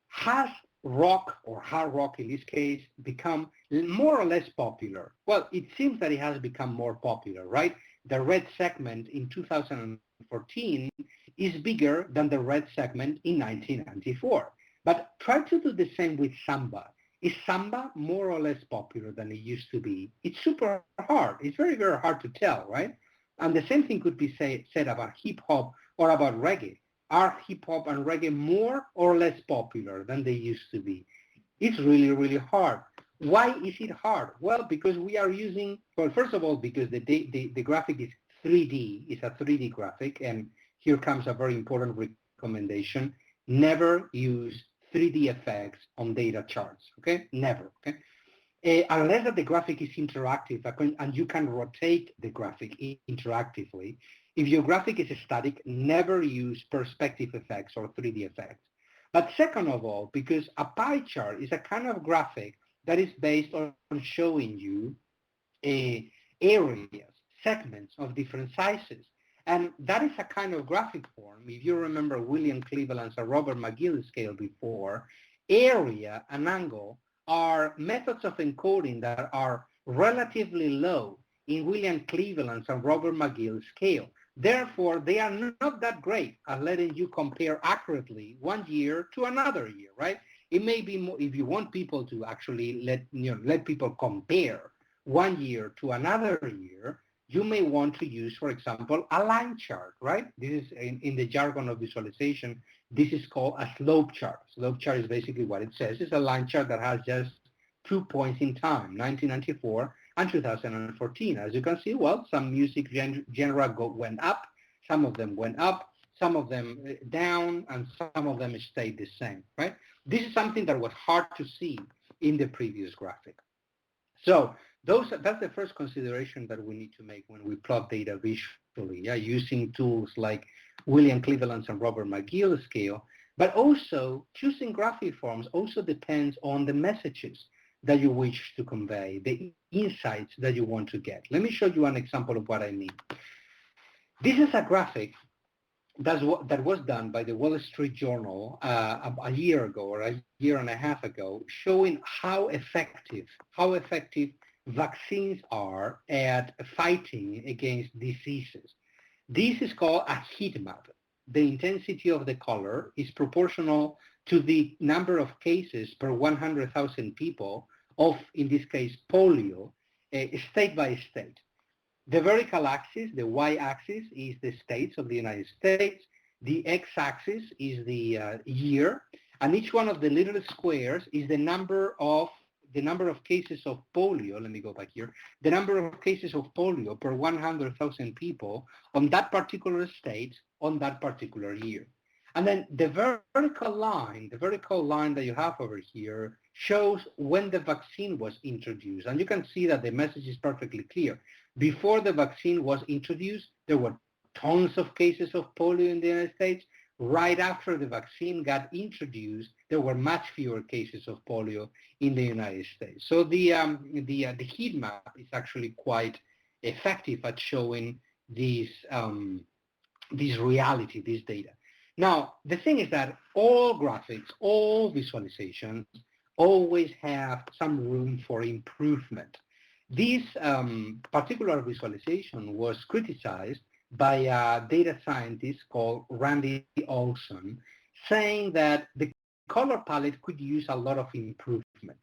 has rock or hard rock in this case become more or less popular? Well, it seems that it has become more popular, right? The red segment in 2014 is bigger than the red segment in 1994. But try to do the same with samba. Is samba more or less popular than it used to be? It's super hard. It's very, very hard to tell, right? And the same thing could be said about hip hop or about reggae. Are hip hop and reggae more or less popular than they used to be? It's really, really hard. Why is it hard? Well, because we are using, well, first of all, because the graphic is 3D, it's a 3D graphic, and here comes a very important recommendation. Never use 3D effects on data charts, okay? Never, okay? Unless that the graphic is interactive and you can rotate the graphic interactively. If your graphic is static, never use perspective effects or 3D effects. But second of all, because a pie chart is a kind of graphic that is based on showing you areas, segments of different sizes. And that is a kind of graphic form. If you remember William Cleveland's Robert McGill scale before, area and angle are methods of encoding that are relatively low in William Cleveland's and Robert McGill scale. Therefore, they are not that great at letting you compare accurately one year to another year, right? It may be more, if you want people to actually let people compare one year to another year, you may want to use, for example, a line chart, right? This is in the jargon of visualization, this is called a slope chart. Slope chart is basically what it says. It's a line chart that has just 2 points in time, 1994 and 2014. As you can see, well, some music genre went up, some of them went up, some of them down, and some of them stayed the same, right? This is something that was hard to see in the previous graphic. So that's the first consideration that we need to make when we plot data visually, using tools like William Cleveland's and Robert McGill scale, but also choosing graphic forms also depends on the messages that you wish to convey, the insights that you want to get. Let me show you an example of what I mean. This is a graphic that was done by the Wall Street Journal a year ago or a year and a half ago, showing how effective vaccines are at fighting against diseases. This is called a heat map. The intensity of the color is proportional to the number of cases per 100,000 people of, in this case, polio, state by state. The vertical axis, the y-axis, is the states of the United States. The x-axis is the year, and each one of the little squares is the number of cases of polio. Let me go back here. The number of cases of polio per 100,000 people on that particular state on that particular year. And then the vertical line that you have over here shows when the vaccine was introduced. And you can see that the message is perfectly clear. Before the vaccine was introduced, there were tons of cases of polio in the United States. Right after the vaccine got introduced, there were much fewer cases of polio in the United States. So the heat map is actually quite effective at showing this reality, this data. Now, the thing is that all graphics, all visualizations always have some room for improvement. This particular visualization was criticized by a data scientist called Randy Olson, saying that the color palette could use a lot of improvement.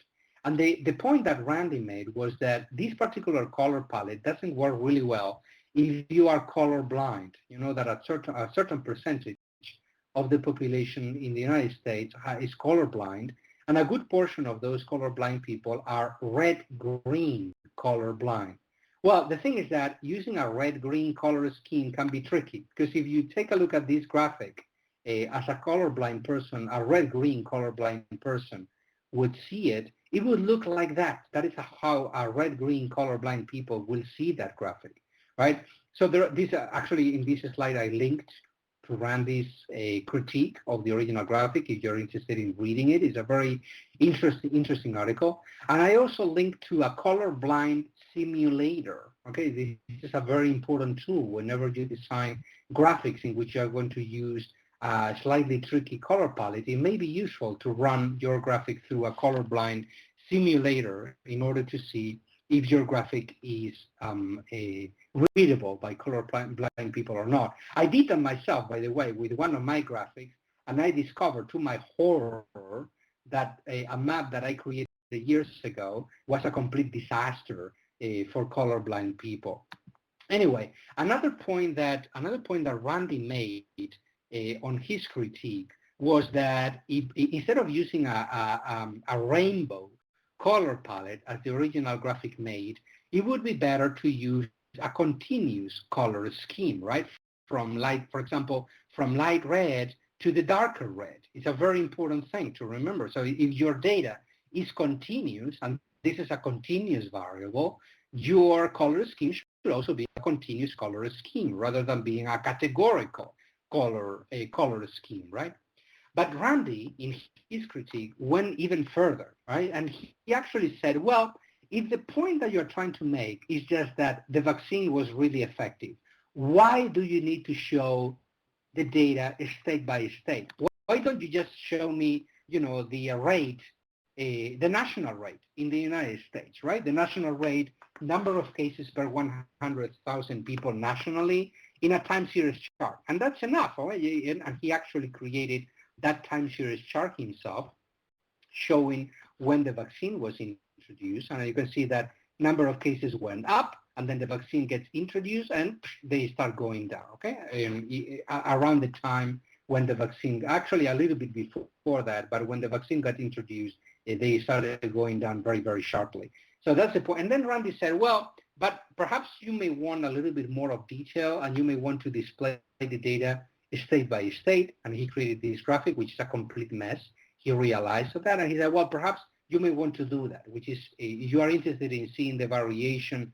And the point that Randy made was that this particular color palette doesn't work really well if you are colorblind. You know that a certain percentage of the population in the United States is colorblind, and a good portion of those colorblind people are red-green colorblind. Well, the thing is that using a red-green color scheme can be tricky, because if you take a look at this graphic, as a colorblind person, a red-green colorblind person would see it, it would look like that. That is how a red-green colorblind people will see that graphic, right? So actually in this slide I linked to Randy's critique of the original graphic. If you're interested in reading it, it's a very interesting article. And I also linked to a colorblind simulator. Okay, this is a very important tool whenever you design graphics in which you're going to use a slightly tricky color palette. It may be useful to run your graphic through a colorblind simulator in order to see if your graphic is readable by colorblind people or not. I did that myself, by the way, with one of my graphics, and I discovered to my horror that a map that I created years ago was a complete disaster for colorblind people. Anyway, another point that Randy made on his critique was that instead of using a rainbow color palette as the original graphic made, it would be better to use a continuous color scheme, right? From light, for example, from light red to the darker red. It's a very important thing to remember. So if your data is continuous, and this is a continuous variable, your color scheme should also be a continuous color scheme rather than being a categorical color scheme, right? But Randy, in his critique, went even further, right? And he actually said, well, if the point that you're trying to make is just that the vaccine was really effective, why do you need to show the data state by state? Why don't you just show me, the rate, the national rate in the United States, right? The national rate, number of cases per 100,000 people nationally in a time series chart. And that's enough, right? And he actually created that time series chart himself, showing when the vaccine was introduced. And you can see that number of cases went up, and then the vaccine gets introduced, and they start going down, okay? Around the time when the vaccine, actually a little bit before that, but when the vaccine got introduced, they started going down very, very sharply. So that's the point. And then Randy said, well, but perhaps you may want a little bit more of detail, and you may want to display the data state by state. And he created this graphic, which is a complete mess. He realized that, and he said, well, perhaps you may want to do that, which is, if you are interested in seeing the variation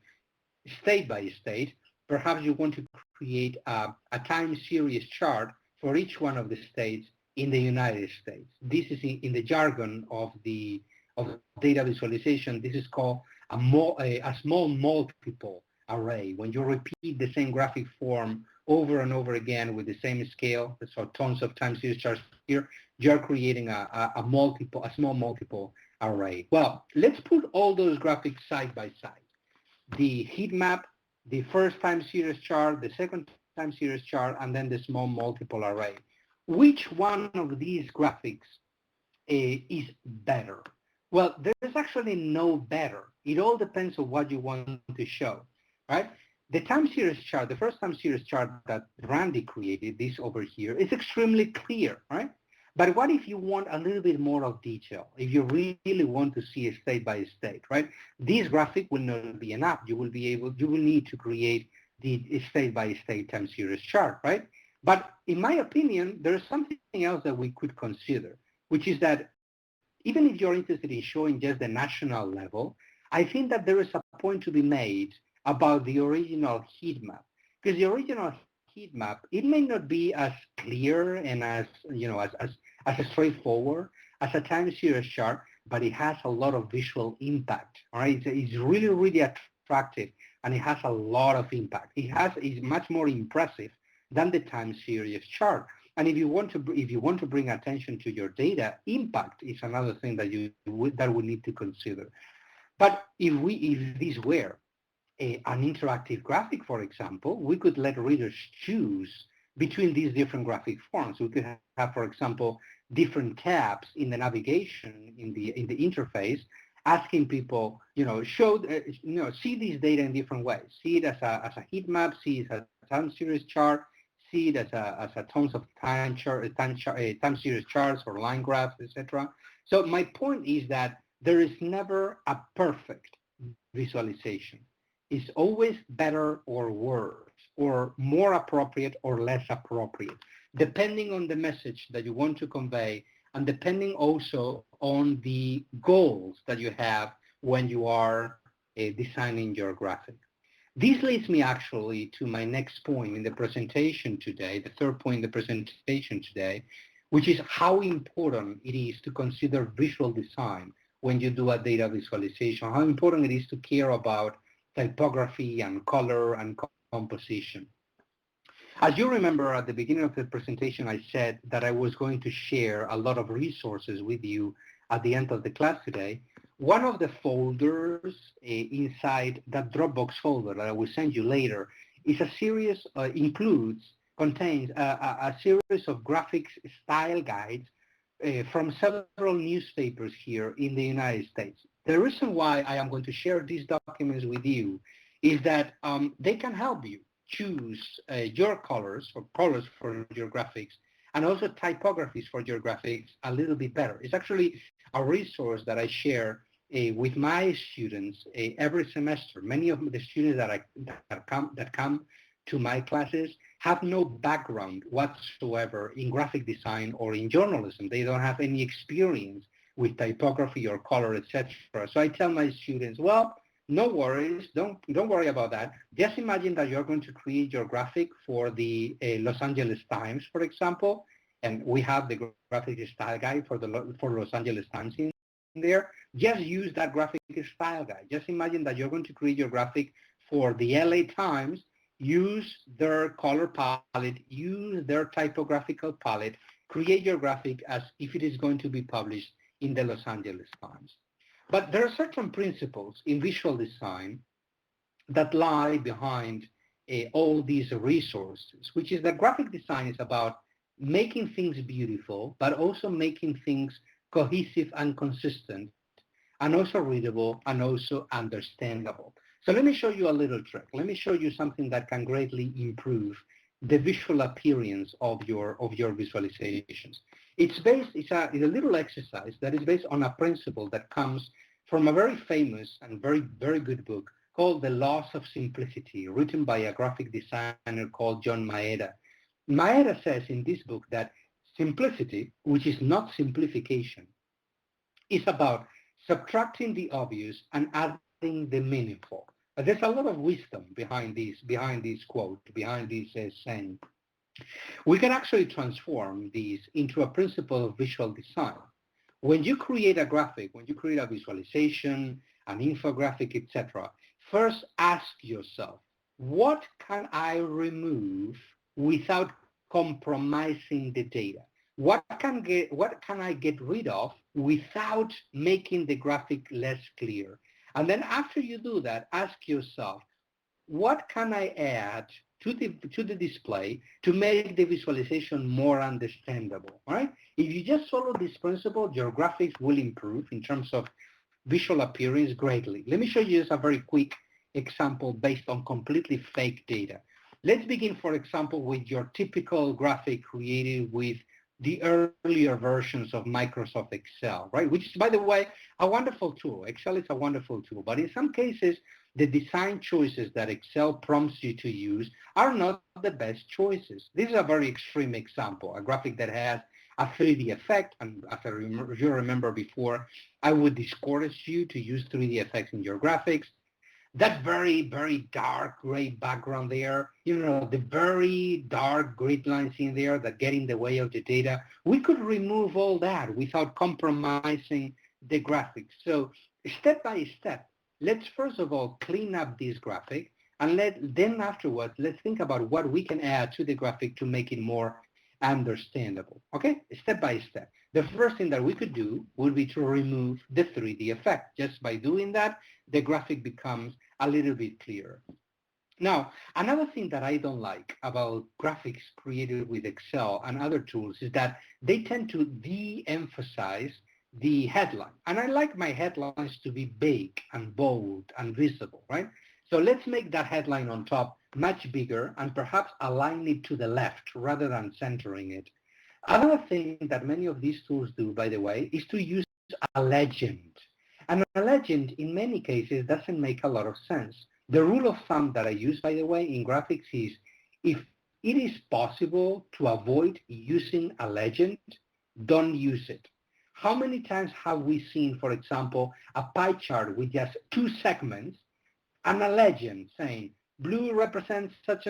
state by state, perhaps you want to create a time series chart for each one of the states in the United States. This is in the jargon of data visualization. This is called a small multiple array. When you repeat the same graphic form over and over again with the same scale, so tons of time series charts here, you're creating a small multiple array. Well, let's put all those graphics side by side. The heat map, the first time series chart, the second time series chart, and then the small multiple array. Which one of these graphics is better? Well, there's actually no better. It all depends on what you want to show, right? The time series chart, the first time series chart that Randy created, this over here, is extremely clear, right? But what if you want a little bit more of detail? If you really want to see a state by state, right? This graphic will not be enough. You will need to create the state by state time series chart, right? But in my opinion, there's something else that we could consider, which is that even if you're interested in showing just the national level, I think that there is a point to be made about the original heat map. Because the original heat map, it may not be as clear and as straightforward as a time series chart, but it has a lot of visual impact. All right, it's really, really attractive, and it has a lot of impact. It's much more impressive than the time series chart. And if you want to bring attention to your data, impact is another thing that we need to consider. But if this were an interactive graphic, for example, we could let readers choose between these different graphic forms. We could have, for example, different tabs in the navigation in the interface, asking people, see these data in different ways. See it as a heat map, see it as a time series chart, see it as a tons of time series charts or line graphs, etc. So my point is that there is never a perfect visualization. It's always better or worse, or more appropriate or less appropriate, depending on the message that you want to convey, and depending also on the goals that you have when you are designing your graphic. This leads me actually to my next point in the presentation today, the third point in the presentation today, which is how important it is to consider visual design when you do a data visualization, how important it is to care about typography and color and composition. As you remember at the beginning of the presentation, I said that I was going to share a lot of resources with you at the end of the class today. One of the folders inside that Dropbox folder that I will send you later is a series, contains a series of graphics style guides from several newspapers here in the United States. The reason why I am going to share these documents with you is that they can help you choose your colors for your graphics, and also typographies for your graphics a little bit better. It's actually a resource that I share with my students every semester. Many of the students that come to my classes have no background whatsoever in graphic design or in journalism. They don't have any experience with typography or color, etc. So I tell my students, well, no worries, don't worry about that. Just imagine that you're going to create your graphic for the Los Angeles Times, for example, and we have the graphic style guide for Los Angeles Times in there. Just use that graphic style guide. Just imagine that you're going to create your graphic for the LA Times. Use their color palette, use their typographical palette, create your graphic as if it is going to be published in the Los Angeles Times. But there are certain principles in visual design that lie behind all these resources, which is that graphic design is about making things beautiful, but also making things cohesive and consistent, and also readable and also understandable. So let me show you a little trick. Let me show you something that can greatly improve the visual appearance of your visualizations. It's a little exercise that is based on a principle that comes from a very famous and very good book called The Laws of Simplicity, written by a graphic designer called John Maeda. Maeda says in this book that simplicity, which is not simplification, is about subtracting the obvious and adding the meaningful. There's a lot of wisdom behind this quote, behind this saying. We can actually transform these into a principle of visual design. When you create a graphic, when you create a visualization, an infographic, etc., first ask yourself, what can I remove without compromising the data? What can I get rid of without making the graphic less clear? And then after you do that, ask yourself, what can I add to the display to make the visualization more understandable? All right? If you just follow this principle, your graphics will improve in terms of visual appearance greatly. Let me show you just a very quick example based on completely fake data. Let's begin, for example, with your typical graphic created with the earlier versions of Microsoft Excel, right? Which is, by the way, a wonderful tool. Excel is a wonderful tool, but in some cases, the design choices that Excel prompts you to use are not the best choices. This is a very extreme example, a graphic that has a 3D effect, and as you remember before, I would discourage you to use 3D effects in your graphics. That very dark gray background there, the very dark grid lines in there that get in the way of the data, we could remove all that without compromising the graphics. So step by step, let's first of all clean up this graphic, and then afterwards, let's think about what we can add to the graphic to make it more understandable. Okay, step by step. The first thing that we could do would be to remove the 3D effect. Just by doing that, the graphic becomes a little bit clearer. Now, another thing that I don't like about graphics created with Excel and other tools is that they tend to de-emphasize the headline. And I like my headlines to be big and bold and visible, right? So let's make that headline on top much bigger and perhaps align it to the left rather than centering it. Another thing that many of these tools do, by the way, is to use a legend. And a legend, in many cases, doesn't make a lot of sense. The rule of thumb that I use, by the way, in graphics is if it is possible to avoid using a legend, don't use it. How many times have we seen, for example, a pie chart with just two segments and a legend saying blue represents such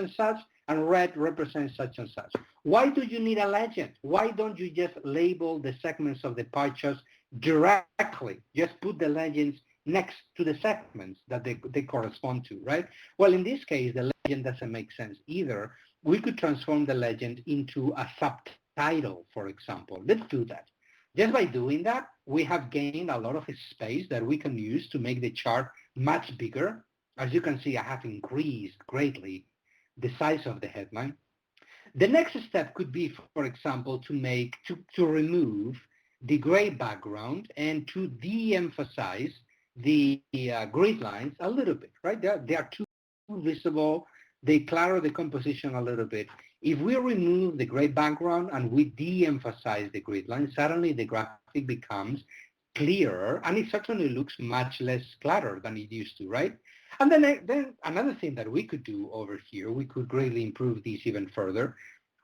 and red represents such and such? Why do you need a legend? Why don't you just label the segments of the pie charts directly? Just put the legends next to the segments that they correspond to, right? Well, in this case, the legend doesn't make sense either. We could transform the legend into a subtitle, for example. Let's do that. Just by doing that, we have gained a lot of space that we can use to make the chart much bigger. As you can see, I have increased greatly the size of the headline. The next step could be, for example, to remove the gray background and to de-emphasize the grid lines a little bit, right? They are too visible. They clutter the composition a little bit. If we remove the gray background and we de-emphasize the grid lines, suddenly the graphic becomes clearer, and it certainly looks much less cluttered than it used to, right? And then another thing that we could do over here, we could greatly improve this even further,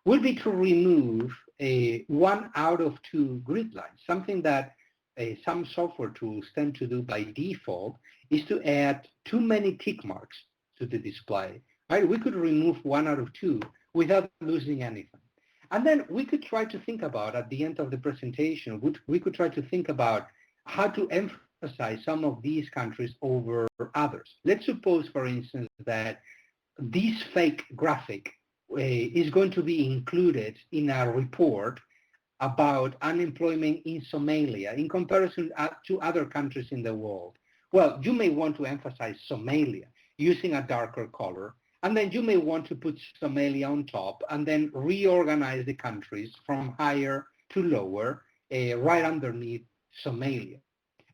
would be to remove a 1 out of 2 grid lines. Something that some software tools tend to do by default is to add too many tick marks to the display. Right? We could remove 1 out of 2 without losing anything. And then we could try to think about, at the end of the presentation, we could try to think about how to emphasize some of these countries over others. Let's suppose, for instance, that this fake graphic is going to be included in a report about unemployment in Somalia in comparison to other countries in the world. Well, you may want to emphasize Somalia using a darker color, and then you may want to put Somalia on top and then reorganize the countries from higher to lower right underneath Somalia.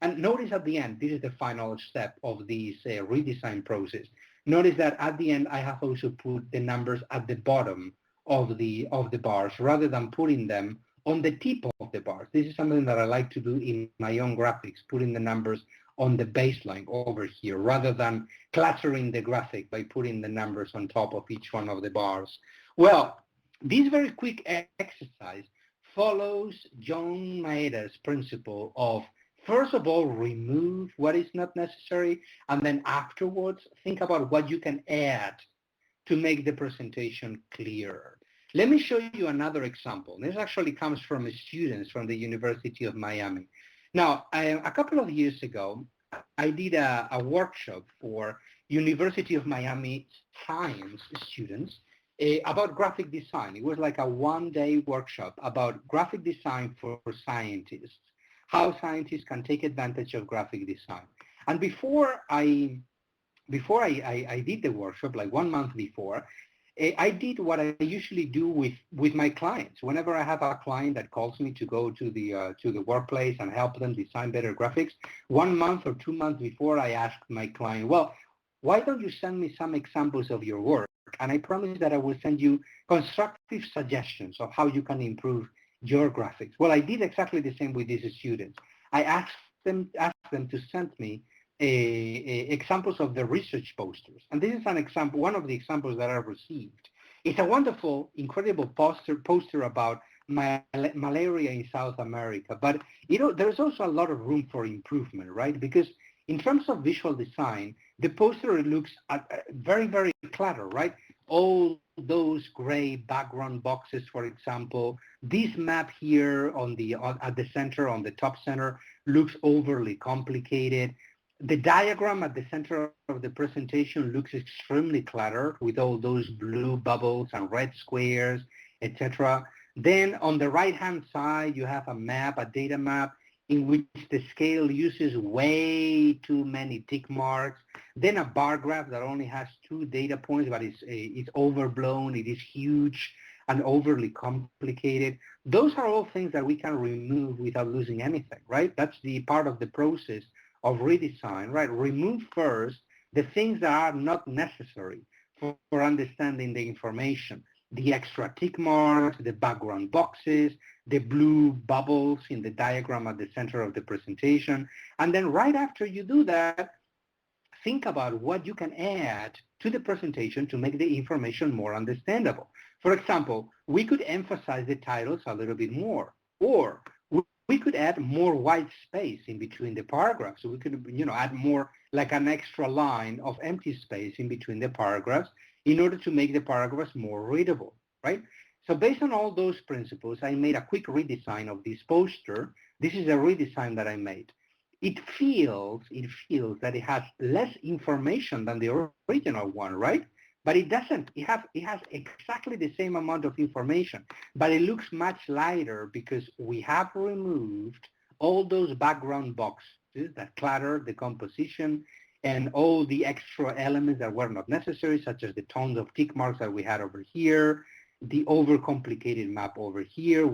And notice at the end, this is the final step of this redesign process. Notice that at the end, I have also put the numbers at the bottom of the bars rather than putting them on the tip of the bars. This is something that I like to do in my own graphics, putting the numbers on the baseline over here rather than cluttering the graphic by putting the numbers on top of each one of the bars. Well, this very quick exercise follows John Maeda's principle of, first of all, remove what is not necessary, and then afterwards, think about what you can add to make the presentation clearer. Let me show you another example. This actually comes from students from the University of Miami. Now, a couple of years ago, I did a workshop for University of Miami science students about graphic design. It was like a one-day workshop about graphic design for scientists, how scientists can take advantage of graphic design. And before I did the workshop, like 1 month before, I did what I usually do with my clients. Whenever I have a client that calls me to go to the workplace and help them design better graphics, 1 month or 2 months before, I ask my client, well, why don't you send me some examples of your work? And I promise that I will send you constructive suggestions of how you can improve your graphics. Well, I did exactly the same with these students. I asked them to send me examples of the research posters. And this is an example, one of the examples that I received. It's a wonderful, incredible poster about malaria in South America. But, you know, there's also a lot of room for improvement, right? Because in terms of visual design, the poster looks very, very cluttered, right? All those gray background boxes, for example. This map here at the center, on the top center, looks overly complicated. The diagram at the center of the presentation looks extremely cluttered with all those blue bubbles and red squares, etc. Then on the right-hand side, you have a map, a data map. in which the scale uses way too many tick marks, then a bar graph that only has 2 data points, but it's overblown, it is huge and overly complicated. Those are all things that we can remove without losing anything, right? That's the part of the process of redesign, right? Remove first the things that are not necessary for understanding the information. The extra tick marks, the background boxes, the blue bubbles in the diagram at the center of the presentation. And then right after you do that, think about what you can add to the presentation to make the information more understandable. For example, we could emphasize the titles a little bit more, or we could add more white space in between the paragraphs. So we could, add more, like an extra line of empty space in between the paragraphs in order to make the paragraphs more readable, right? So based on all those principles, I made a quick redesign of this poster. This is a redesign that I made. It feels that it has less information than the original one, right? But it doesn't. It has exactly the same amount of information, but it looks much lighter because we have removed all those background boxes that clutter the composition and all the extra elements that were not necessary, such as the tons of tick marks that we had over here, the overcomplicated map over here.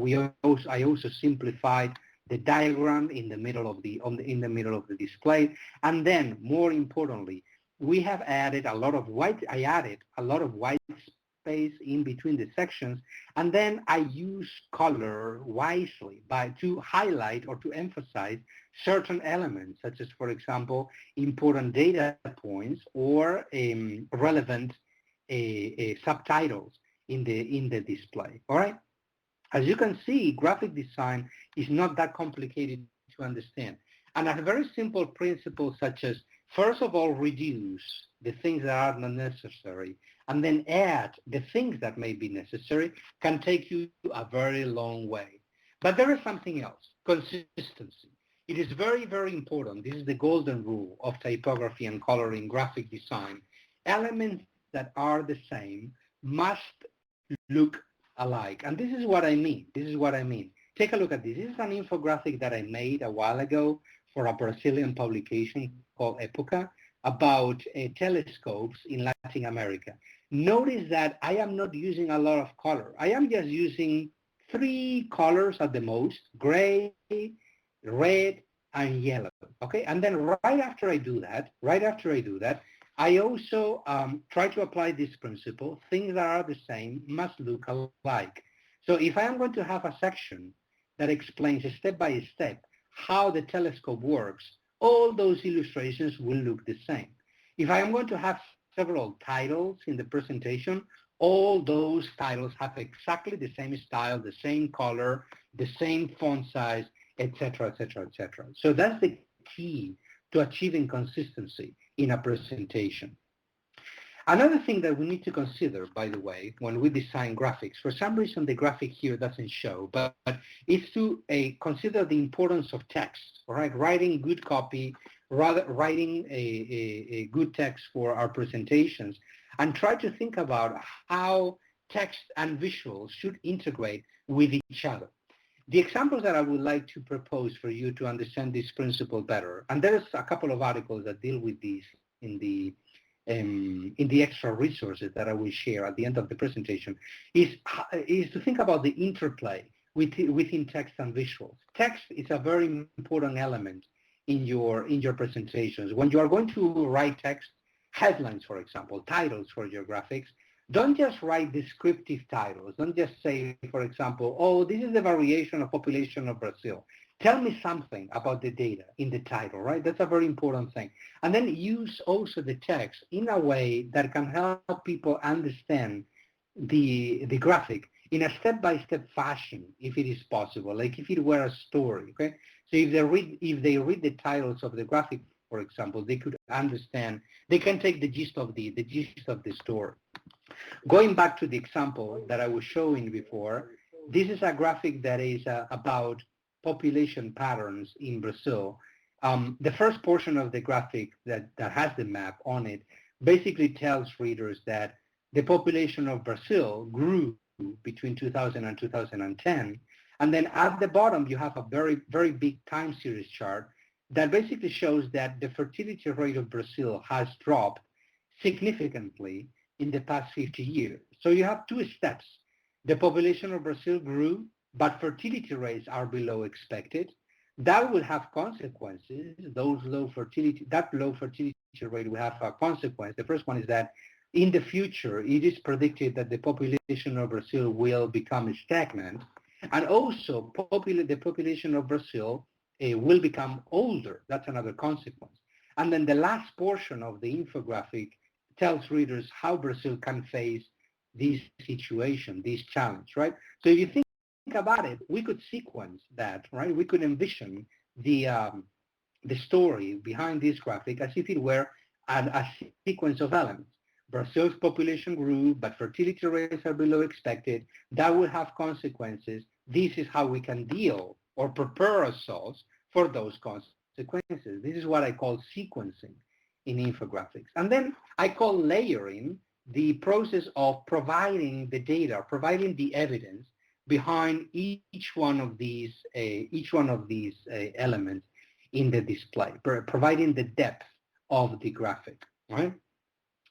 I also simplified the diagram in the middle of the display, and then more importantly, I added a lot of white space in between the sections, and then I use color wisely to highlight or to emphasize certain elements, such as, for example, important data points or relevant subtitles in the display. All right. As you can see, graphic design is not that complicated to understand. And a very simple principle such as, first of all, reduce the things that are not necessary, and then add the things that may be necessary can take you a very long way. But there is something else, consistency. It is very, very important. This is the golden rule of typography and coloring graphic design. Elements that are the same must look alike. And this is what I mean. Take a look at this. This is an infographic that I made a while ago for a Brazilian publication called Época about telescopes in Latin America. Notice that I am not using a lot of color. I am just using 3 colors at the most: gray, red, and yellow. Okay, and then right after I do that, I also try to apply this principle. Things that are the same must look alike. So if I am going to have a section that explains step by step how the telescope works, all those illustrations will look the same. If I am going to have several titles in the presentation, all those titles have exactly the same style, the same color, the same font size, etc., etc., etc. So that's the key to achieving consistency in a presentation. Another thing that we need to consider, by the way, when we design graphics, for some reason the graphic here doesn't show, but is to consider the importance of text, all right? Writing good copy, writing a good text for our presentations, and try to think about how text and visuals should integrate with each other. The examples that I would like to propose for you to understand this principle better, and there's a couple of articles that deal with this in the extra resources that I will share at the end of the presentation, is to think about the interplay within text and visuals. Text is a very important element in your presentations. When you are going to write text, headlines, for example, titles for your graphics, don't just write descriptive titles. Don't just say, for example, oh, this is the variation of population of Brazil. Tell me something about the data in the title, right? That's a very important thing. And then use also the text in a way that can help people understand the graphic in a step-by-step fashion, if it is possible, like if it were a story, okay? So if they read the titles of the graphic, for example, they could understand, they can take the gist of the story. Going back to the example that I was showing before, this is a graphic that is about population patterns in Brazil. The first portion of the graphic that has the map on it basically tells readers that the population of Brazil grew between 2000 and 2010, And then at the bottom, you have a very, very big time series chart that basically shows that the fertility rate of Brazil has dropped significantly in the past 50 years. So you have two steps. The population of Brazil grew, but fertility rates are below expected. That will have consequences. That low fertility rate will have a consequence. The first one is that in the future, it is predicted that the population of Brazil will become stagnant. And also, the population of Brazil will become older. That's another consequence. And then the last portion of the infographic tells readers how Brazil can face this situation, this challenge, right? So if you think about it, we could sequence that, right? We could envision the story behind this graphic as if it were a sequence of elements. Brazil's population grew, but fertility rates are below expected. That will have consequences. This is how we can deal or prepare ourselves for those consequences. This is what I call sequencing in infographics. And then I call layering the process of providing the data, providing the evidence behind each one of these elements in the display, providing the depth of the graphic, right?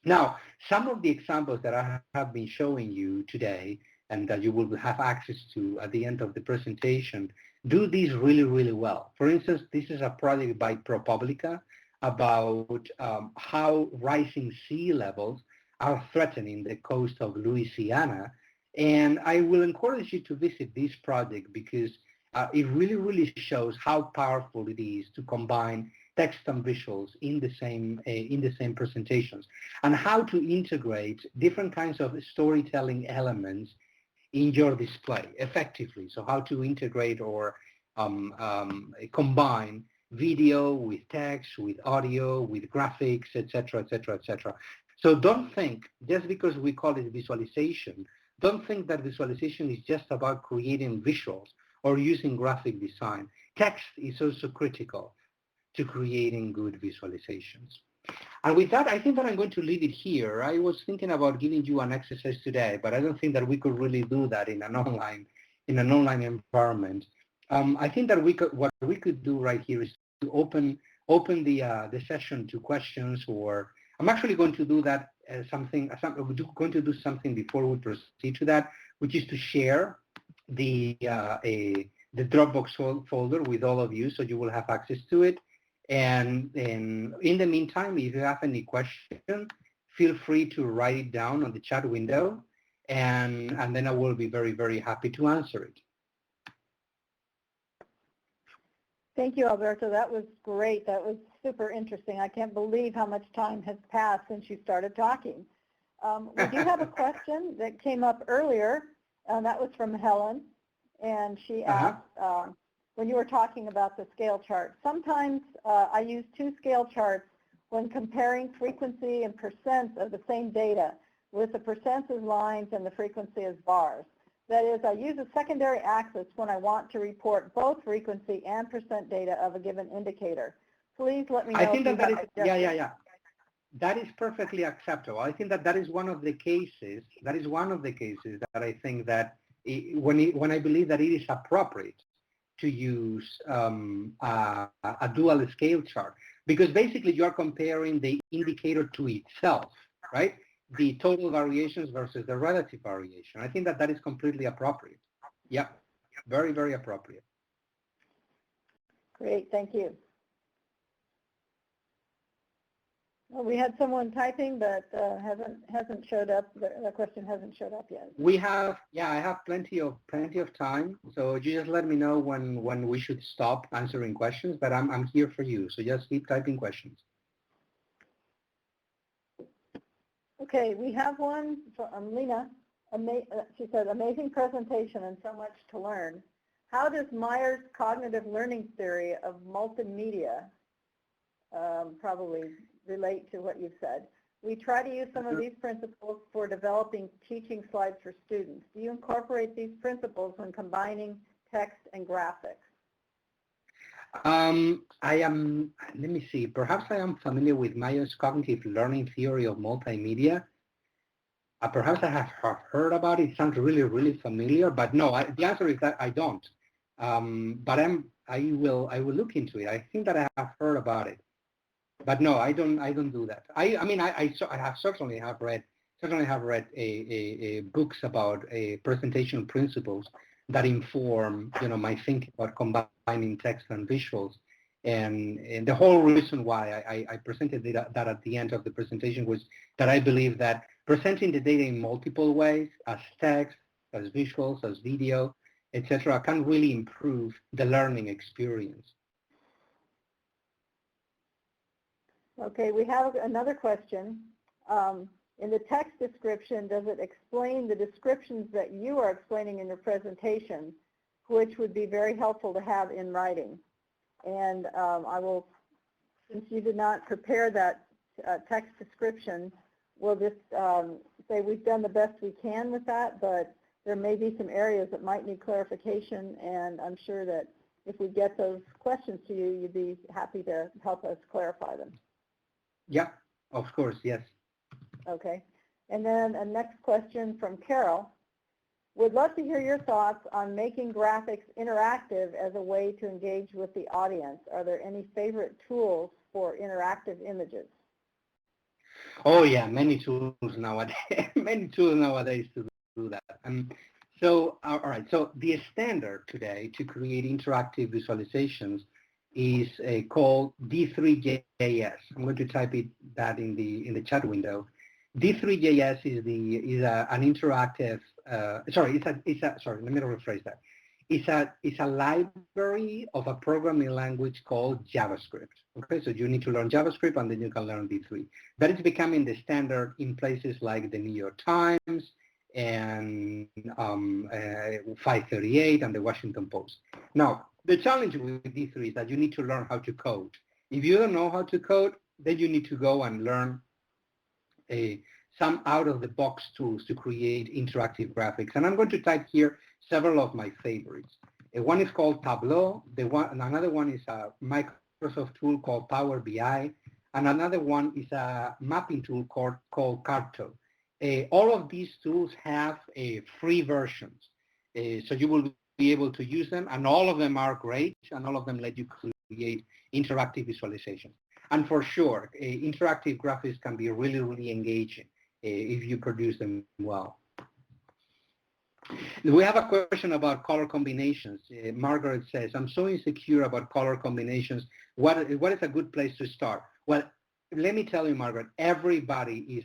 Now, some of the examples that I have been showing you today and that you will have access to at the end of the presentation do this really, really well. For instance, this is a project by Propublica about how rising sea levels are threatening the coast of Louisiana. And I will encourage you to visit this project because it really, really shows how powerful it is to combine text and visuals in the same presentations, and how to integrate different kinds of storytelling elements in your display effectively. So how to integrate or combine video with text, with audio, with graphics, etc., etc., etc. So don't think, just because we call it visualization, don't think that visualization is just about creating visuals or using graphic design. Text is also critical to creating good visualizations. And with that, I think that I'm going to leave it here. I was thinking about giving you an exercise today, but I don't think that we could really do that in an online environment. I think that what we could do right here is to open the session to questions, or I'm actually going to do that going to do something before we proceed to that, which is to share the Dropbox folder with all of you, so you will have access to it. And in the meantime, if you have any question, feel free to write it down on the chat window, and then I will be very, very happy to answer it. Thank you, Alberto. That was great. That was super interesting. I can't believe how much time has passed since you started talking. We do have a question that came up earlier, and that was from Helen, and she asked, when you were talking about the scale chart, sometimes I use two scale charts when comparing frequency and percents of the same data, with the percents as lines and the frequency as bars. That is, I use a secondary axis when I want to report both frequency and percent data of a given indicator. Please let me know. I think that is, yeah. That is perfectly acceptable. I think that is one of the cases. That is one of the cases that I think that when I believe that it is appropriate to use a dual scale chart, because basically you're comparing the indicator to itself, right? The total variations versus the relative variation. I think that is completely appropriate. Yeah, very, very appropriate. Great, thank you. Well, we had someone typing, but hasn't showed up. The question hasn't showed up yet. We have, I have plenty of time. So you just let me know when we should stop answering questions. But I'm here for you. So just keep typing questions. Okay, we have one from Lena. She said, amazing presentation and so much to learn. How does Meyer's cognitive learning theory of multimedia probably relate to what you've said? We try to use some of these principles for developing teaching slides for students. Do you incorporate these principles when combining text and graphics? Let me see, perhaps I am familiar with Meyer's cognitive learning theory of multimedia. Perhaps I have heard about it. It sounds really, really familiar, but no, the answer is that I don't. But I will look into it. I think that I have heard about it, but no, I don't do that. I mean, I have certainly have read a books about presentation principles that inform, my thinking about combining text and visuals. And the whole reason why I presented that at the end of the presentation was that I believe that presenting the data in multiple ways, as text, as visuals, as video, etc., can really improve the learning experience. Okay, we have another question. In the text description, does it explain the descriptions that you are explaining in your presentation, which would be very helpful to have in writing? And I will, since you did not prepare that text description, we'll just say we've done the best we can with that, but there may be some areas that might need clarification, and I'm sure that if we get those questions to you, you'd be happy to help us clarify them. Yeah, of course, yes. Okay. And then a next question from Carol. Would love to hear your thoughts on making graphics interactive as a way to engage with the audience. Are there any favorite tools for interactive images? Oh yeah, many tools nowadays. Many tools nowadays to do that. So all right. So the standard today to create interactive visualizations is called D3JS. I'm going to type that in the chat window. D3JS is an interactive. Sorry, sorry. Let me rephrase that. It's a library of a programming language called JavaScript. Okay, so you need to learn JavaScript and then you can learn D3. That is becoming the standard in places like the New York Times and 538 and the Washington Post. Now, the challenge with D3 is that you need to learn how to code. If you don't know how to code, then you need to go and learn some out-of-the-box tools to create interactive graphics. And I'm going to type here several of my favorites. One is called Tableau. Another one is a Microsoft tool called Power BI. And another one is a mapping tool called Carto. All of these tools have free versions. So you will be able to use them, and all of them are great, and all of them let you create interactive visualizations. And for sure, interactive graphics can be really, really engaging if you produce them well. We have a question about color combinations. Margaret says, I'm so insecure about color combinations. What is a good place to start? Well, let me tell you, Margaret, everybody is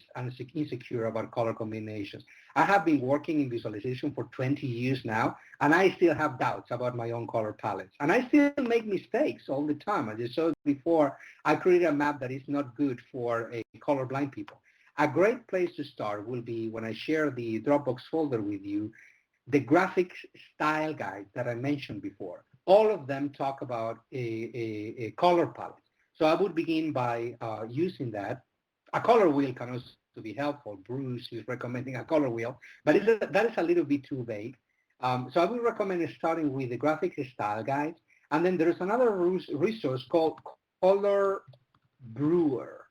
insecure about color combinations. I have been working in visualization for 20 years now, and I still have doubts about my own color palettes. And I still make mistakes all the time. As I showed before, I created a map that is not good for colorblind people. A great place to start will be when I share the Dropbox folder with you, the graphic style guide that I mentioned before. All of them talk about a color palette. So I would begin by using that. A color wheel can also be helpful. Bruce is recommending a color wheel, but that is a little bit too vague. So I would recommend starting with the graphic style guide. And then there's another resource called Color Brewer.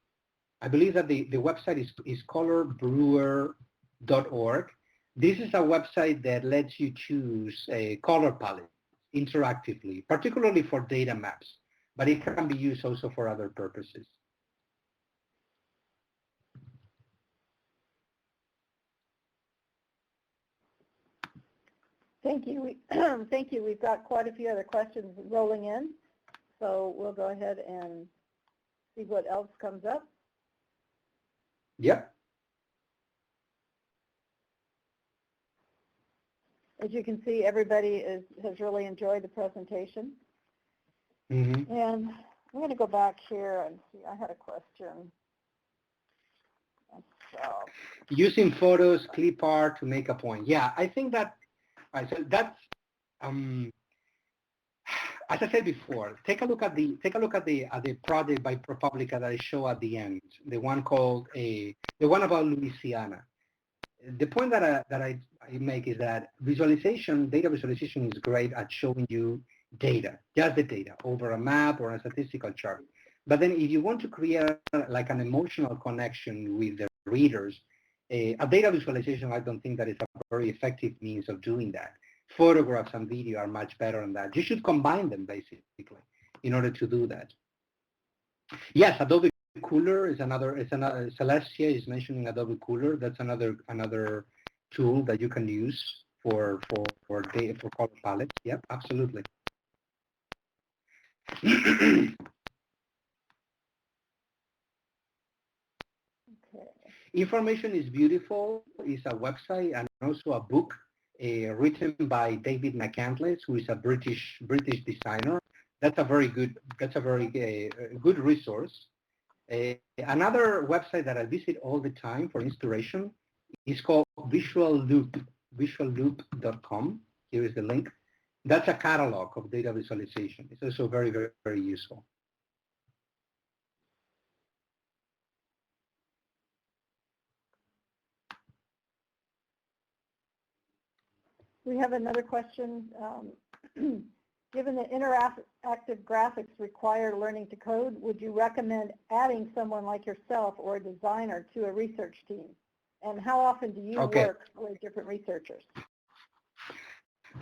I believe that the website is colorbrewer.org. This is a website that lets you choose a color palette interactively, particularly for data maps, but it can be used also for other purposes. Thank you. Thank you. We've got quite a few other questions rolling in, so we'll go ahead and see what else comes up. Yep. As you can see, everybody has really enjoyed the presentation. Mm-hmm. And I'm going to go back here and see. I had a question. Using photos, clip art to make a point. Yeah, I think that. So that's as I said before. Take a look at the project by Propublica that I show at the end. The one about Louisiana. The point that I make is that data visualization is great at showing you data, just the data, over a map or a statistical chart. But then if you want to create like an emotional connection with the readers, a data visualization, I don't think that is a very effective means of doing that. Photographs and video are much better than that. You should combine them basically in order to do that. Yes, Adobe Cooler is another. Celestia is mentioning Adobe Cooler. That's another tool that you can use for color palettes. Yep, absolutely. Okay. Information is Beautiful is a website and also a book written by David McCandless, who is a British designer. That's a very good good resource. Another website that I visit all the time for inspiration is called Visual Loop, visualloop.com. Here is the link. That's a catalog of data visualization. It's also very, very, very useful. We have another question. Given that interactive graphics require learning to code, would you recommend adding someone like yourself or a designer to a research team? And how often do you work with different researchers?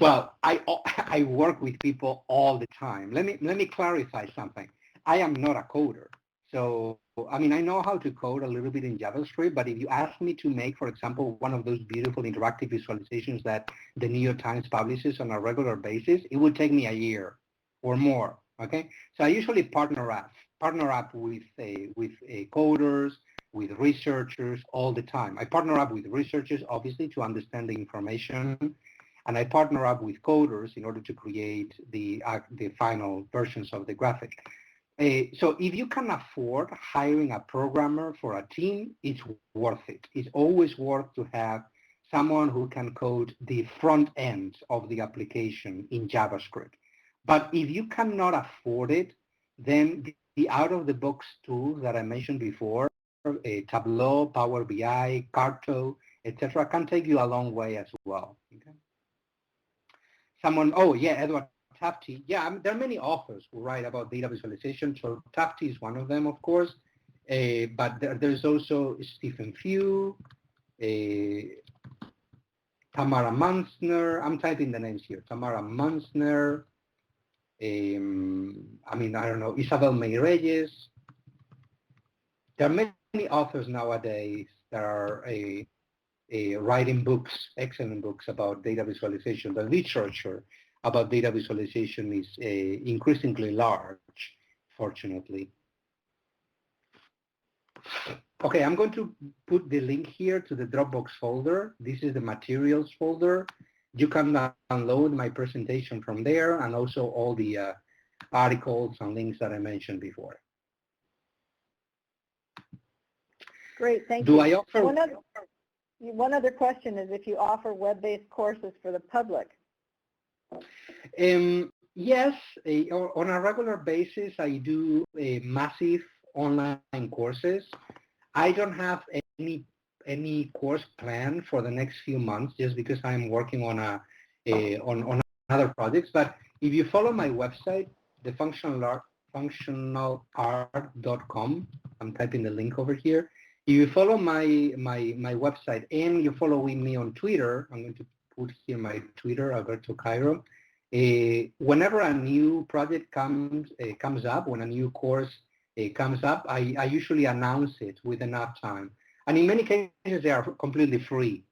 Well, I work with people all the time. Let me clarify something. I am not a coder. So, I mean, I know how to code a little bit in JavaScript, but if you ask me to make, for example, one of those beautiful interactive visualizations that the New York Times publishes on a regular basis, it would take me a year or more, okay? So I usually partner up with coders, with researchers all the time. I partner up with researchers, obviously, to understand the information, and I partner up with coders in order to create the final versions of the graphic. So if you can afford hiring a programmer for a team, it's worth it. It's always worth to have someone who can code the front end of the application in JavaScript. But if you cannot afford it, then the out-of-the-box tools that I mentioned before, Tableau, Power BI, Carto, etc., can take you a long way as well. Okay? Edward Tufte. Yeah, there are many authors who write about data visualization. So Tufte is one of them, of course. But there's also Stephen Few, Tamara Munzner. I'm typing the names here. Tamara Munzner. I don't know, Isabel May Reyes. There are many authors nowadays that are writing books, excellent books about data visualization. The literature about data visualization is increasingly large, fortunately. Okay, I'm going to put the link here to the Dropbox folder. This is the materials folder. You can download my presentation from there and also all the articles and links that I mentioned before. Great, thank you. Do I offer? One other question is if you offer web-based courses for the public. Yes, on a regular basis, I do massive online courses. I don't have any course plan for the next few months just because I'm working on on other projects. But if you follow my website, the functionalart.com, I'm typing the link over here. If you follow my website and you're following me on Twitter, I'm going to put here my Twitter, Alberto Cairo. Whenever a new project comes up, when a new course comes up, I usually announce it with enough time. And in many cases, they are completely free.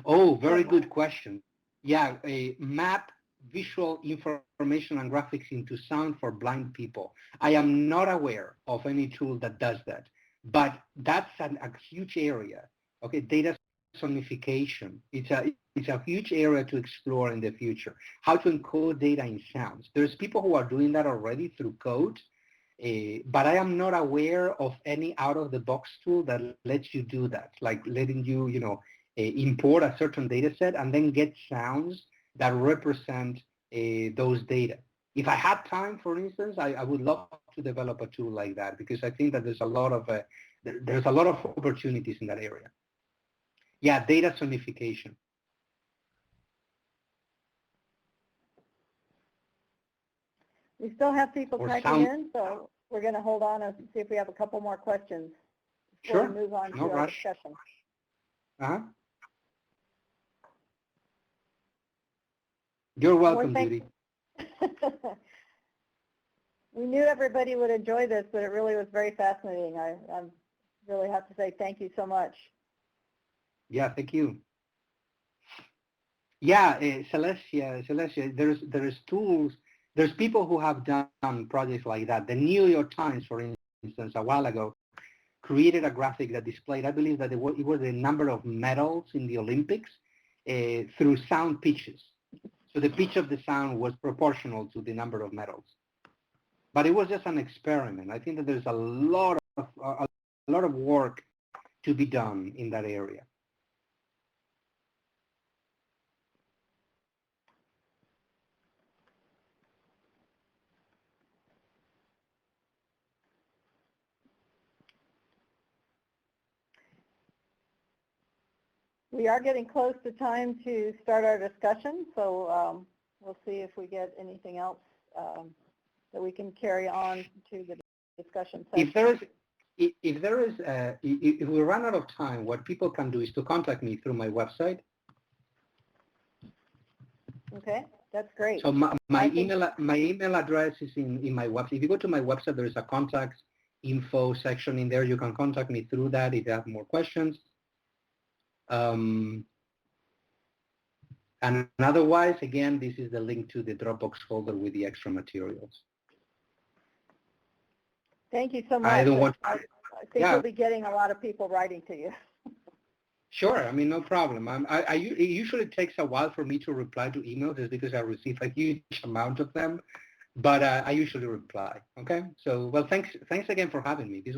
Oh, very good question. Yeah, map visual information and graphics into sound for blind people. I am not aware of any tool that does that, but that's a huge area. Okay, data sonification. It's a huge area to explore in the future. How to encode data in sounds. There's people who are doing that already through code, but I am not aware of any out-of-the-box tool that lets you do that, like letting you, import a certain data set and then get sounds that represent those data. If I had time, for instance, I would love to develop a tool like that because I think that there's a lot of opportunities in that area. Yeah, data sonification. We still have people typing in, so we're going to hold on and see if we have a couple more questions before we move on to our discussion. Uh-huh. You're welcome, Well, Judy. We knew everybody would enjoy this, but it really was very fascinating. I really have to say thank you so much. Yeah, thank you. Yeah, Celestia, there's tools, there's people who have done projects like that. The New York Times, for instance, a while ago, created a graphic that displayed, I believe that it was the number of medals in the Olympics through sound pitches. So the pitch of the sound was proportional to the number of medals. But it was just an experiment. I think that there's a lot of work to be done in that area. We are getting close to time to start our discussion, so we'll see if we get anything else that we can carry on to the discussion section. If we run out of time, what people can do is to contact me through my website. Okay, that's great. So my email address is in my website. If you go to my website, there is a contact info section in there. You can contact me through that if you have more questions. And otherwise, again, this is the link to the Dropbox folder with the extra materials. Thank you so much. I don't want. I think you'll be getting a lot of people writing to you. Sure, I mean, no problem. It usually takes a while for me to reply to emails just because I receive a huge amount of them, but I usually reply. Okay, so well, thanks again for having me. This